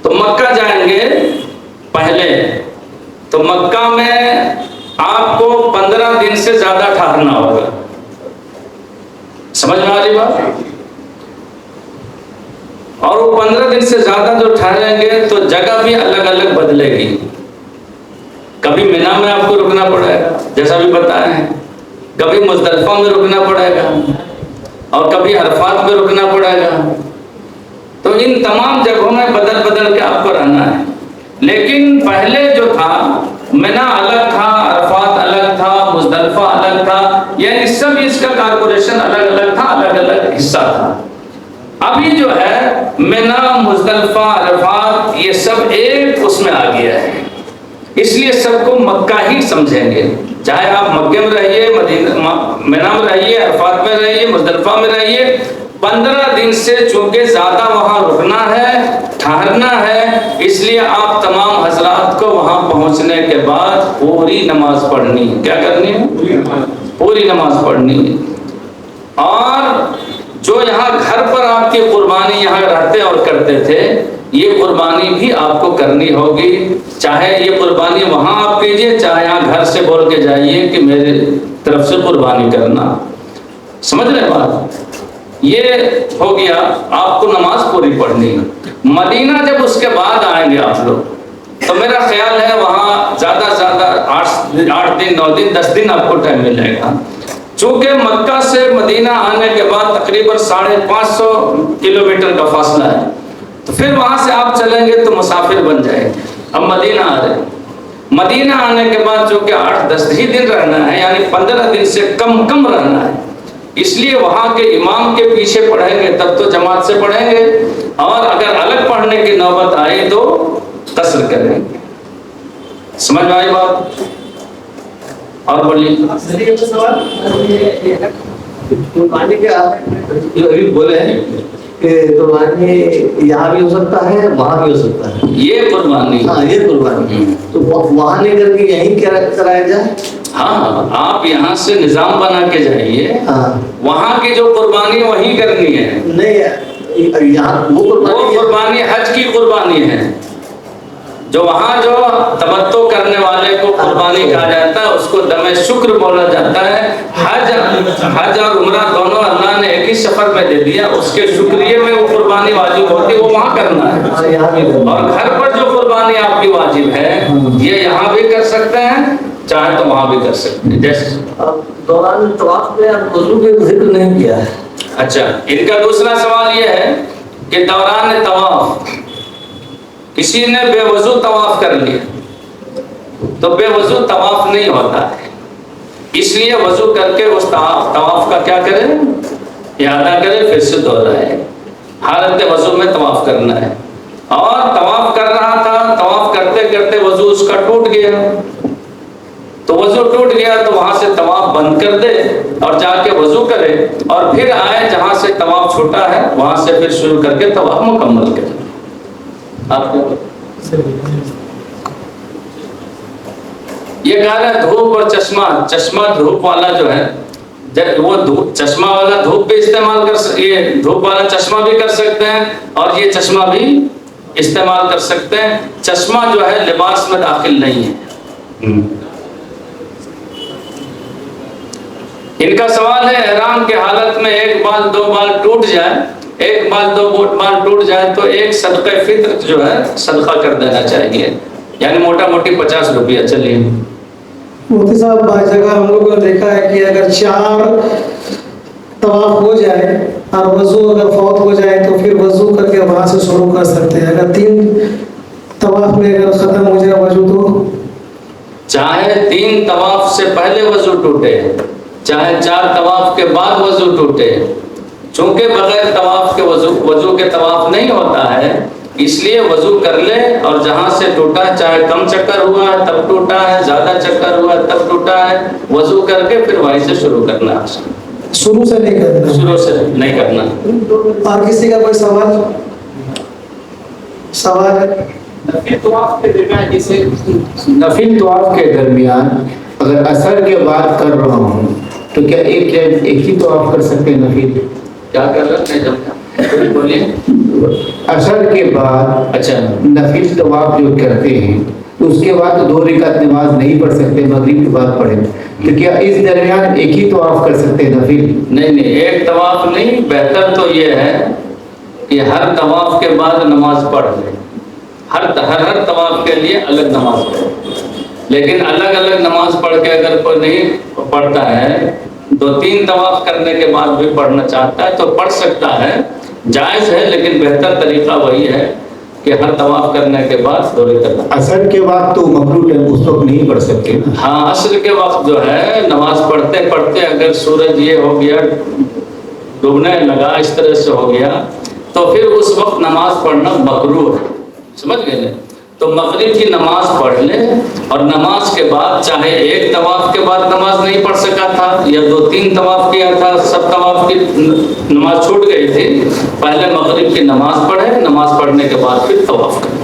تو مکہ جائیں گے پہلے, تو مکہ میں آپ کو 15 دن سے زیادہ ٹھہرنا ہوگا. سمجھ میں آ رہی بات؟ اور وہ 15 دن سے زیادہ جو ٹھہریں گے تو جگہ بھی الگ الگ بدلے گی. کبھی مینا میں آپ کو رکنا پڑے گا جیسا بھی بتایا ہے, کبھی مزدلفہ میں رکنا پڑے گا, اور کبھی عرفات میں رکنا پڑے گا. تو ان تمام جگہوں میں بدل بدل کے آپ کو رہنا ہے. لیکن پہلے جو تھا مینا الگ تھا, عرفات الگ تھا, مزدلفہ الگ تھا, یعنی سب اس کا کارپوریشن الگ الگ تھا, الگ الگ حصہ تھا. ابھی جو ہے مینا, مزدلفہ, عرفات یہ سب ایک اس میں آ گیا ہے. اس لیے سب کو مکہ ہی سمجھیں گے, چاہے آپ مکے میں رہیے, مینا میں رہیے, عرفات میں رہیے, مزدلفہ میں رہیے. 15 دن سے چونکہ زیادہ وہاں رکنا ہے, ٹھہرنا ہے, اس لیے آپ تمام حضرات کو وہاں پہنچنے کے بعد پوری نماز پڑھنی ہے. کیا کرنی ہے؟ پوری نماز پڑھنی ہے. اور جو یہاں گھر پر آپ کی قربانی یہاں رہتے اور کرتے تھے, یہ قربانی بھی آپ کو کرنی ہوگی. چاہے یہ قربانی وہاں آپ کیجئے, چاہے یہاں گھر سے بول کے جائیے کہ میرے طرف سے قربانی کرنا. سمجھ رہے بات؟ یہ ہو گیا, آپ کو نماز پوری پڑھنی ہے. مدینہ جب اس کے بعد آئیں گے آپ لوگ, تو میرا خیال ہے وہاں زیادہ سے زیادہ 8 دن, 9 دن, 10 دن آپ کو ٹائم مل جائے گا. چونکہ مکہ سے مدینہ آنے کے بعد تقریباً 550 کلومیٹر کا فاصلہ ہے, تو پھر وہاں سے آپ چلیں گے تو مسافر بن جائیں گے. اب مدینہ آ رہے, مدینہ آنے کے بعد چونکہ 8-10 ہی دن رہنا ہے, یعنی 15 دن سے کم رہنا ہے, اس لیے وہاں کے امام کے پیچھے پڑھیں گے تب تو جماعت سے پڑھیں گے, اور اگر الگ پڑھنے کی نوبت آئی تو قصر کریں گے. سمجھ میں آئی بات؟ اور بولیے. قربانی کے ابھی بولے ہیں کہ قربانی یہاں بھی ہو سکتا ہے, وہاں بھی ہو سکتا ہے. یہ قربانی, ہاں یہ قربانی, تو وہاں لے کر کے یہیں کرایا جائے. ہاں, آپ یہاں سے نظام بنا کے جائیے, وہاں کی جو قربانی وہیں کرنی ہے. نہیں, یہاں وہ قربانی حج کی قربانی ہے. جو وہاں جو تمتع کرنے والے کو قربانی کہا جاتا ہے, اس کو دم شکر بولا جاتا ہے. حج اور عمرہ دونوں اللہ نے ایک ہی سفر میں دے دیا, اس کے شکریہ میں وہ قربانی واجب ہوتی ہے, وہ وہاں کرنا ہے. اور گھر پر جو قربانی آپ کی واجب ہے, یہ یہاں بھی کر سکتے ہیں, چاہے تو وہاں بھی کر سکتے ہیں. جیسے دوران طواف میں وضو کا ذکر نہیں کیا ہے. اچھا, ان کا دوسرا سوال یہ ہے کہ دوران طواف کسی نے بے وضو طواف کر لیا, تو بے وضو طواف نہیں ہوتا ہے. اس لیے وضو کر کے اس طواف کا کیا کرے, اعادہ کرے, پھر سے دوہرائے. حالت وضو میں طواف کرنا ہے. اور طواف کر رہا تھا, طواف کرتے کرتے وضو اس کا ٹوٹ گیا, تو وضو ٹوٹ گیا تو وہاں سے طواف بند کر دے اور جا کے وضو کرے, اور پھر آئے جہاں سے طواف چھوٹا ہے وہاں سے پھر شروع کر کے طواف مکمل کرے. آپ کو یہ کہا ہے دھوپ اور چشمہ دھوپ والا جو ہے, وہ چشمہ والا دھوپ بھی استعمال کر یہ دھوپ والا چشمہ بھی کر سکتے ہیں, اور یہ چشمہ بھی استعمال کر سکتے ہیں. چشمہ جو ہے لباس میں داخل نہیں ہے. ان کا سوال ہے احرام کے حالت میں ایک بال 2 بال ٹوٹ جائے, ایک بال 2 بال ٹوٹ جائے تو ایک صدقہ فطر جو ہے صدقہ کر دینا چاہیے, یعنی موٹا موٹی 50 روپیہ. چلیے مفتی صاحب, بعض جگہ ہم لوگوں نے دیکھا ہے کہ اگر 4 طواف ہو جائے اور وضو اگر فوت ہو جائے تو پھر وضو کر کے وہاں سے شروع کر سکتے ہیں. اگر 3 طواف میں اگر ختم ہو جائے وضو, تو چاہے 3 طواف سے پہلے وضو ٹوٹے, چاہے 4 طواف کے بعد وضو ٹوٹے, چونکہ بغیر طواف کے وضو کے طواف نہیں ہوتا ہے, اس لیے وضو کر لے, اور جہاں سے ٹوٹا ہے, چاہے کم چکر ہوا ہے تب ٹوٹا ہے, زیادہ چکر ہوا ہے تب ٹوٹا ہے, وضو کر کے پھر وہیں سے شروع کرنا ہے. شروع سے نہیں کرنا, شروع سے نہیں کرنا. اور کسی کا کوئی سوال ہے؟ نفل طواف کے درمیان اگر اثر کے بعد کر رہا ہوں تو کیا ایک ہی طواف کر سکتے ہیں نفل؟ کیا کر رہے ہیں جب بولیے عصر کے بعد اچھا نفل طواف جو کرتے ہیں اس کے بعد 2 رکعت نماز نہیں پڑھ سکتے، مغرب کے بعد پڑھیں، تو کیا اس درمیان ایک ہی طواف کر سکتے ہیں نفل؟ نہیں ایک طواف نہیں، بہتر تو یہ ہے کہ ہر طواف کے بعد نماز پڑھ لیں، ہر طواف کے لیے الگ نماز پڑھے، لیکن الگ الگ نماز پڑھ کے اگر کوئی نہیں پڑھتا ہے 2-3 طواف کرنے کے بعد بھی پڑھنا چاہتا ہے تو پڑھ سکتا ہے، جائز ہے، لیکن بہتر طریقہ وہی ہے کہ ہر طواف کرنے کے بعد 2 رکعت۔ عصر کے بعد تو مغرب ہے، اس وقت نہیں پڑھ سکتے۔ ہاں عصر کے وقت جو ہے نماز پڑھتے پڑھتے اگر سورج یہ ہو گیا ڈوبنے لگا، اس طرح سے ہو گیا، تو پھر اس وقت نماز پڑھنا مکروہ ہے، سمجھ گئے نا؟ تو مغرب کی نماز پڑھ لیں، اور نماز کے بعد چاہے ایک طواف کے بعد نماز نہیں پڑھ سکا تھا یا 2-3 طواف کیا تھا، سب طواف کی نماز چھوٹ گئی تھی، پہلے مغرب کی نماز پڑھے، نماز پڑھنے کے بعد پھر طواف کریں۔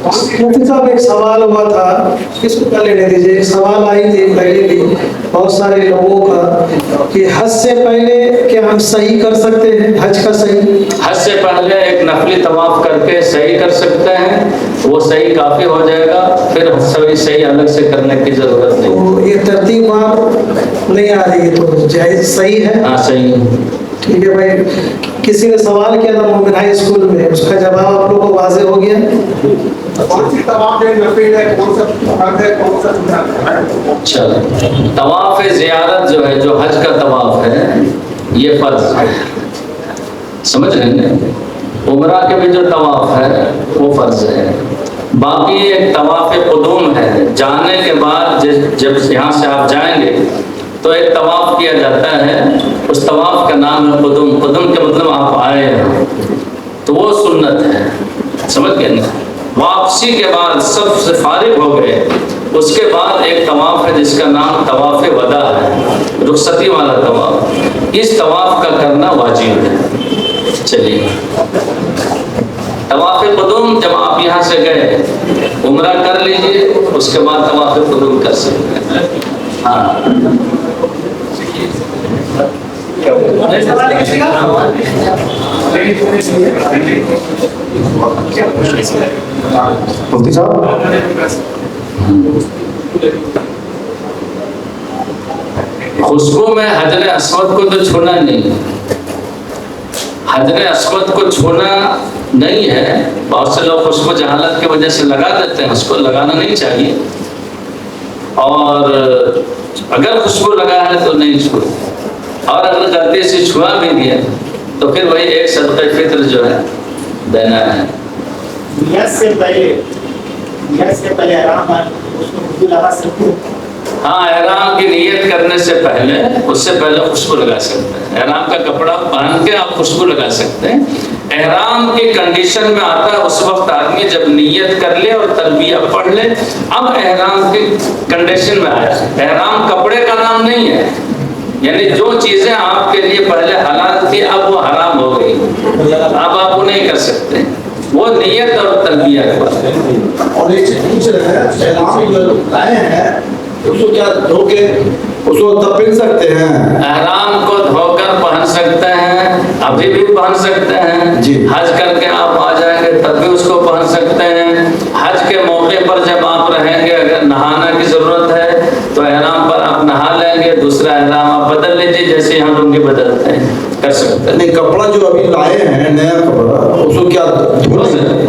مفتی صاحب ایک سوال ہوا تھا، اس کو کر لینے دیجیے، ایک سوال آئی تھی پہلے بھی بہت سارے لوگوں کا کہ حج سے پہلے کیا ہم صحیح کر سکتے ہیں، حج کا صحیح؟ حج سے پہلے ایک نفلی طواف کر کے صحیح کر سکتے ہیں، وہ صحیح کافی ہو جائے گا، پھر صحیح الگ سے کرنے کی ضرورت نہیں۔ تو یہ ترتیب وہاں نہیں آ رہی ہے تو جائز صحیح ہے؟ ہاں صحیح ہے۔ ٹھیک ہے بھائی، کسی نے سوال کیا تھا مومن ہائی اسکول میں، اس کا جواب آپ لوگوں کو واضح ہو گیا؟ چلو، طواف زیارت جو ہے، جو حج کا طواف ہے، یہ فرض ہے، سمجھ رہے ہیں؟ عمرہ کے بھی جو طواف ہے وہ فرض ہے، باقی ایک طواف قدوم ہے، جانے کے بعد جب یہاں سے آپ جائیں گے تو ایک طواف کیا جاتا ہے، اس طواف کا نام ہے قدوم۔ قدوم کے مطلب آپ آئے ہیں، تو وہ سنت ہے، سمجھ گئے نا؟ واپسی کے بعد سب سے فارغ ہو گئے، اس کے بعد ایک طواف ہے جس کا نام طواف وداع ہے، رخصتی والا طواف، اس طواف کا کرنا واجب ہے۔ چلیے، طواف قدوم جب آپ یہاں سے گئے عمرہ کر لیجئے، اس کے بعد طواف قدوم کر سکتے ہیں۔ ہاں مفتی صاحب خوشبو میں حجر اسود کو تو چھونا نہیں، حجر اسود کو چھونا نہیں ہے، بہت سے لوگ خوشبو جہالت کی وجہ سے لگا دیتے ہیں، اس کو لگانا نہیں چاہیے، اور اگر خوشبو لگا ہے تو نہیں چھوئے، اور اگر غلطی سے چھوا بھی دیا تو پھر وہی ایک صدقہ فطر جو ہے دینا ہے۔ نیت سے پہلے آرام اس کو خوشبو لگا سکتے ہیں؟ ہاں، احرام کی نیت کرنے سے پہلے، اس سے پہلے خوشبو لگا سکتے ہیں، احرام کا کپڑا پہن کے آپ خوشبو لگا سکتے ہیں۔ احرام کی کنڈیشن میں آتا ہے اس وقت آدمی جب نیت کر لے اور تلبیہ پڑھ لے، اب احرام کی کنڈیشن میں آیا۔ احرام کپڑے کا نام نہیں ہے، یعنی جو چیزیں آپ کے لیے پہلے حلال تھی اب وہ حرام ہو گئی، اب آپ وہ نہیں کر سکتے، وہ نیت اور تلبیہ کے بعد۔ اور ایک چیز پوچھ رہے ہیں، احرام جو لائے ہیں اس کو کیا دھو کے اس کو تب پہن سکتے ہیں؟ احرام کو دھو کر پہن سکتے ہیں، ابھی بھی پہن سکتے ہیں، جی۔ حج کر کے آپ آ جائیں گے تب بھی اس کو پہن سکتے ہیں، حج کے موقع پر جب آپ رہیں گے اگر نہانا کی ضرورت ہے تو احرام پر آپ نہا لیں گے، دوسرا احرام آپ بدل لیجیے جیسے ہم لنگی بدلتے ہیں، کر سکتے ہیں۔ نہیں، کپڑا جو ابھی لائے ہیں نیا کپڑا اس کو کیا دھو سکتے ہیں،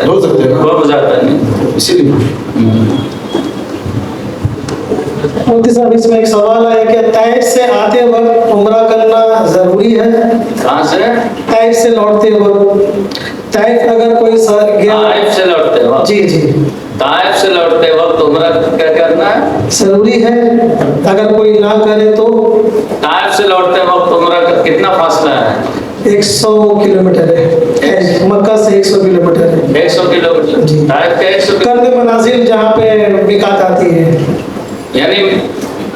دھو سکتے ہیں؟ وہ بجاتا نہیں۔ اسی لیے مفتی صاحب اس میں ایک سوال ہے کہ طائف سے آتے وقت عمرہ کرنا ضروری ہے؟ کہاں سے؟ طائف سے لوٹتے وقت، طائف اگر کوئی گیا، طائف سے لوٹتے وقت، جی جی، طائف سے لوٹتے وقت عمرہ کیا کرنا ہے؟ ضروری ہے؟ اگر کوئی نہ کرے تو؟ طائف سے لوٹتے وقت عمرہ کا کتنا فاصلہ ہے؟ 100 کلومیٹر ہے، مکہ سے 100 کلومیٹر ہے۔ 100 کلومیٹر، طائف کے 100 کرد منازل جہاں پہ میقات آتی ہے، یعنی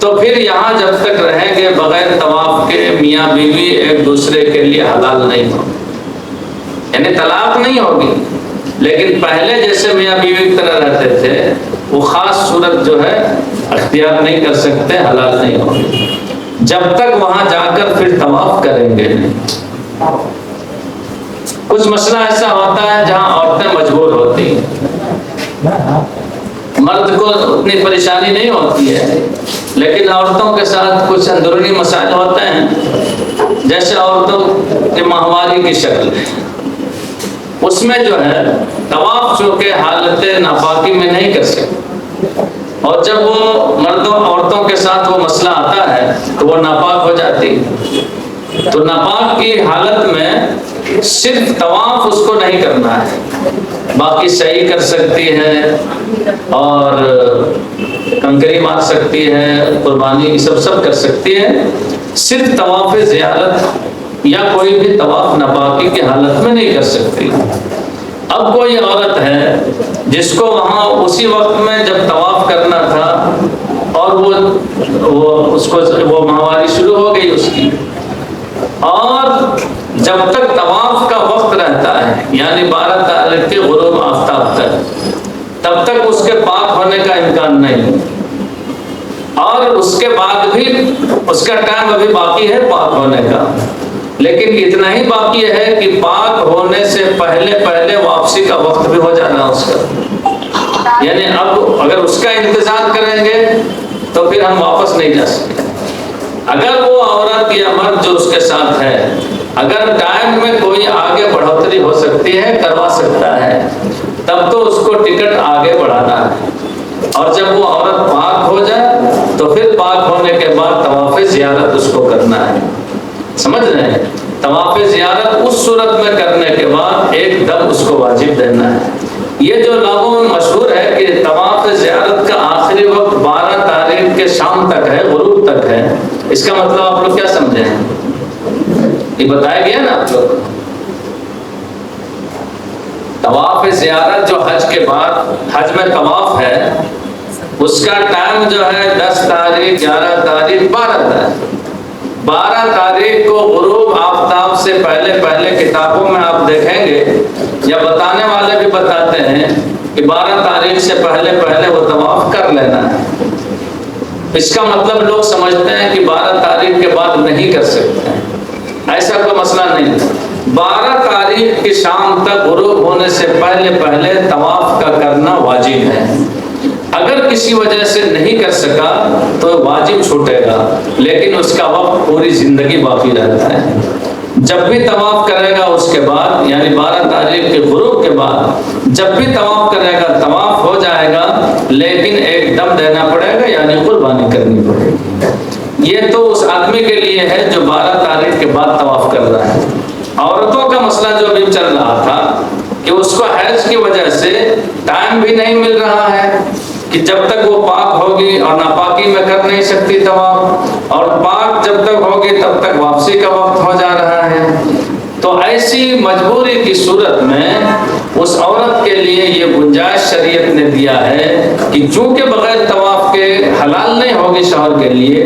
تو پھر یہاں جب تک رہیں گے بغیر طواف کے میاں بیوی ایک دوسرے کے لیے حلال نہیں ہو، یعنی طلاق نہیں ہوگی، لیکن پہلے جیسے میاں بیوی کی طرح رہتے تھے وہ خاص صورت جو ہے اختیار نہیں کر سکتے، حلال نہیں ہوگی جب تک وہاں جا کر پھر طواف کریں گے نہیں۔ کچھ مسئلہ ایسا ہوتا ہے جہاں عورتیں مجبور ہوتی ہیں، مرد کو اتنی پریشانی نہیں ہوتی ہے، لیکن عورتوں کے ساتھ کچھ اندرونی مسائل ہوتے ہیں، جیسے عورتوں کے ماہواری کی شکل ہے، اس میں جو ہے طواف چونکہ حالت ناپاکی میں نہیں کر سکتے، اور جب وہ مردوں عورتوں کے ساتھ وہ مسئلہ آتا ہے تو وہ ناپاک ہو جاتی ہے۔ تو ناپاک کی حالت میں صرف طواف اس کو نہیں کرنا ہے، باقی صحیح کر سکتی ہے اور کنکری مار سکتی ہے، قربانی سب کر سکتی ہے، صرف طواف زیارت یا کوئی بھی طواف ناپاکی کی حالت میں نہیں کر سکتی۔ اب کوئی عورت ہے جس کو وہاں اسی وقت میں جب طواف کرنا تھا اور وہ ماہواری شروع ہو گئی اس کی، اور جب تک طواف کا وقت رہتا ہے یعنی 12 تاریخ کے غروب آفتاب تک، تب تک اس کے پاک ہونے کا امکان نہیں، اور اس کے بعد بھی اس کا ٹائم ابھی باقی ہے پاک ہونے کا، لیکن اتنا ہی باقی ہے کہ پاک ہونے سے پہلے واپسی کا وقت بھی ہو جانا اس کا، یعنی اب اگر اس کا انتظار کریں گے تو پھر ہم واپس نہیں جا سکتے۔ اگر وہ عورت یا مرد جو اس کے ساتھ ہے اگر ٹائم میں کوئی آگے بڑھوتری ہو سکتی ہے کروا سکتا ہے، تب تو اس کو ٹکٹ آگے بڑھانا ہے، اور جب وہ عورت پاک ہو جائے تو پھر پاک ہونے کے بعد طواف زیارت اس کو کرنا ہے۔ سمجھ رہے ہیں؟ طواف زیارت اس صورت میں کرنے کے بعد ایک دم اس کو واجب دینا ہے۔ یہ جو لوگوں میں مشہور ہے کہ طواف زیارت کا آخری وقت 12 تاریخ کے شام تک ہے، غروب تک ہے، اس کا مطلب آپ لوگ کیا سمجھے ہیں؟ یہ بتایا گیا نا آپ لوگ، طواف زیارت جو حج کے بعد حج میں طواف ہے اس کا ٹائم جو ہے 10 تاریخ 11 تاریخ 12 تاریخ کو غروب آفتاب سے پہلے کتابوں میں آپ دیکھیں گے یا بتانے والے بھی بتاتے ہیں کہ 12 تاریخ سے پہلے وہ طواف کر لینا ہے۔ اس کا مطلب لوگ سمجھتے ہیں کہ 12 تاریخ کے بعد نہیں کر سکتے ہیں، ایسا کوئی مسئلہ نہیں۔ 12 تاریخ کی شام تک غروب ہونے سے پہلے طواف کا کرنا واجب ہے۔ اگر کسی وجہ سے نہیں کر سکا تو واجب چھوٹے گا، لیکن اس کا وقت پوری زندگی باقی رہتا ہے۔ جب بھی طواف کرے گا اس کے بعد یعنی 12 تاریخ کے غروب کے بعد جب بھی طواف کرے گا طواف ہو جائے گا، لیکن ایک دم دینا پڑے گا یعنی قربانی کرنی پڑے گی۔ یہ تو اس آدمی کے لیے ہے جو 12 تاریخ کے بعد طواف کر رہا ہے۔ عورتوں کا مسئلہ جو بھی چل رہا تھا کہ اس کو حیض کی وجہ سے ٹائم بھی نہیں مل رہا ہے کہ جب تک وہ پاک ہوگی اور ناپاکی میں کر نہیں سکتی طواف، اور پاک جب تک ہوگی تب تک واپسی کا وقت ہو جا رہا ہے، تو ایسی مجبوری کی صورت میں اس عورت کے لیے یہ گنجائش شریعت نے دیا ہے کہ چونکہ بغیر طواف کے حلال نہیں ہوگی شوہر کے لیے،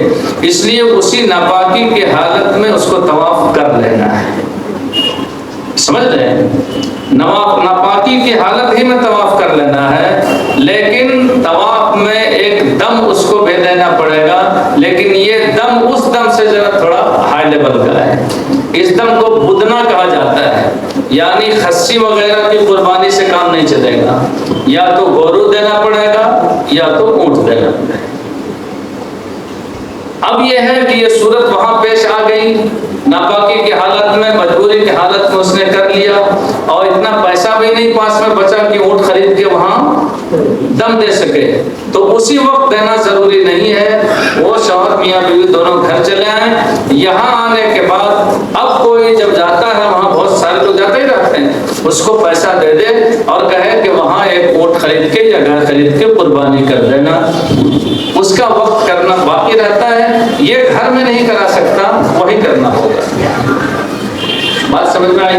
اس لیے اسی ناپاکی کی حالت میں اس کو طواف کر لینا ہے۔ سمجھ رہے ہیں؟ ناپاکی کی حالت ہی میں طواف کر لینا ہے، لیکن طواف میں ایک دم اس کو بھی دینا پڑے گا، لیکن یہ دم اس دم سے ذرا تھوڑا ہائی لیول کا ہے۔ اس دم کو بدنا کہا جاتا ہے، یعنی خصی وغیرہ کی قربانی سے کام نہیں چلے گا، یا تو گورو دینا پڑے گا یا تو اونٹ دینا پڑے گا۔ اب یہ ہے کہ یہ صورت وہاں پیش آ گئی، ناپاکی کی حالت میں مجبوری کی حالت میں اس نے کر لیا، اور اتنا پیسہ بھی نہیں پاس میں بچا کہ اونٹ خرید کے وہاں دم دے سکے، تو اسی وقت دینا ضروری نہیں ہے۔ وہ شوہر میاں بیوی دونوں گھر چلے آئیں، یہاں آنے کے بعد اب کوئی جب جاتا ہے وہاں بہت سارے لوگ جاتے ہی رہتے ہیں، اس کو پیسہ دے دے اور کہے کہ وہاں ایک اونٹ خرید کے یا گھر خرید کے قربانی کر دینا، اس کا وقت کرنا باقی رہتا ہے۔ یہ گھر میں نہیں کرا سکتا، وہی کرنا ہوگا۔ بات سمجھ میں آئی؟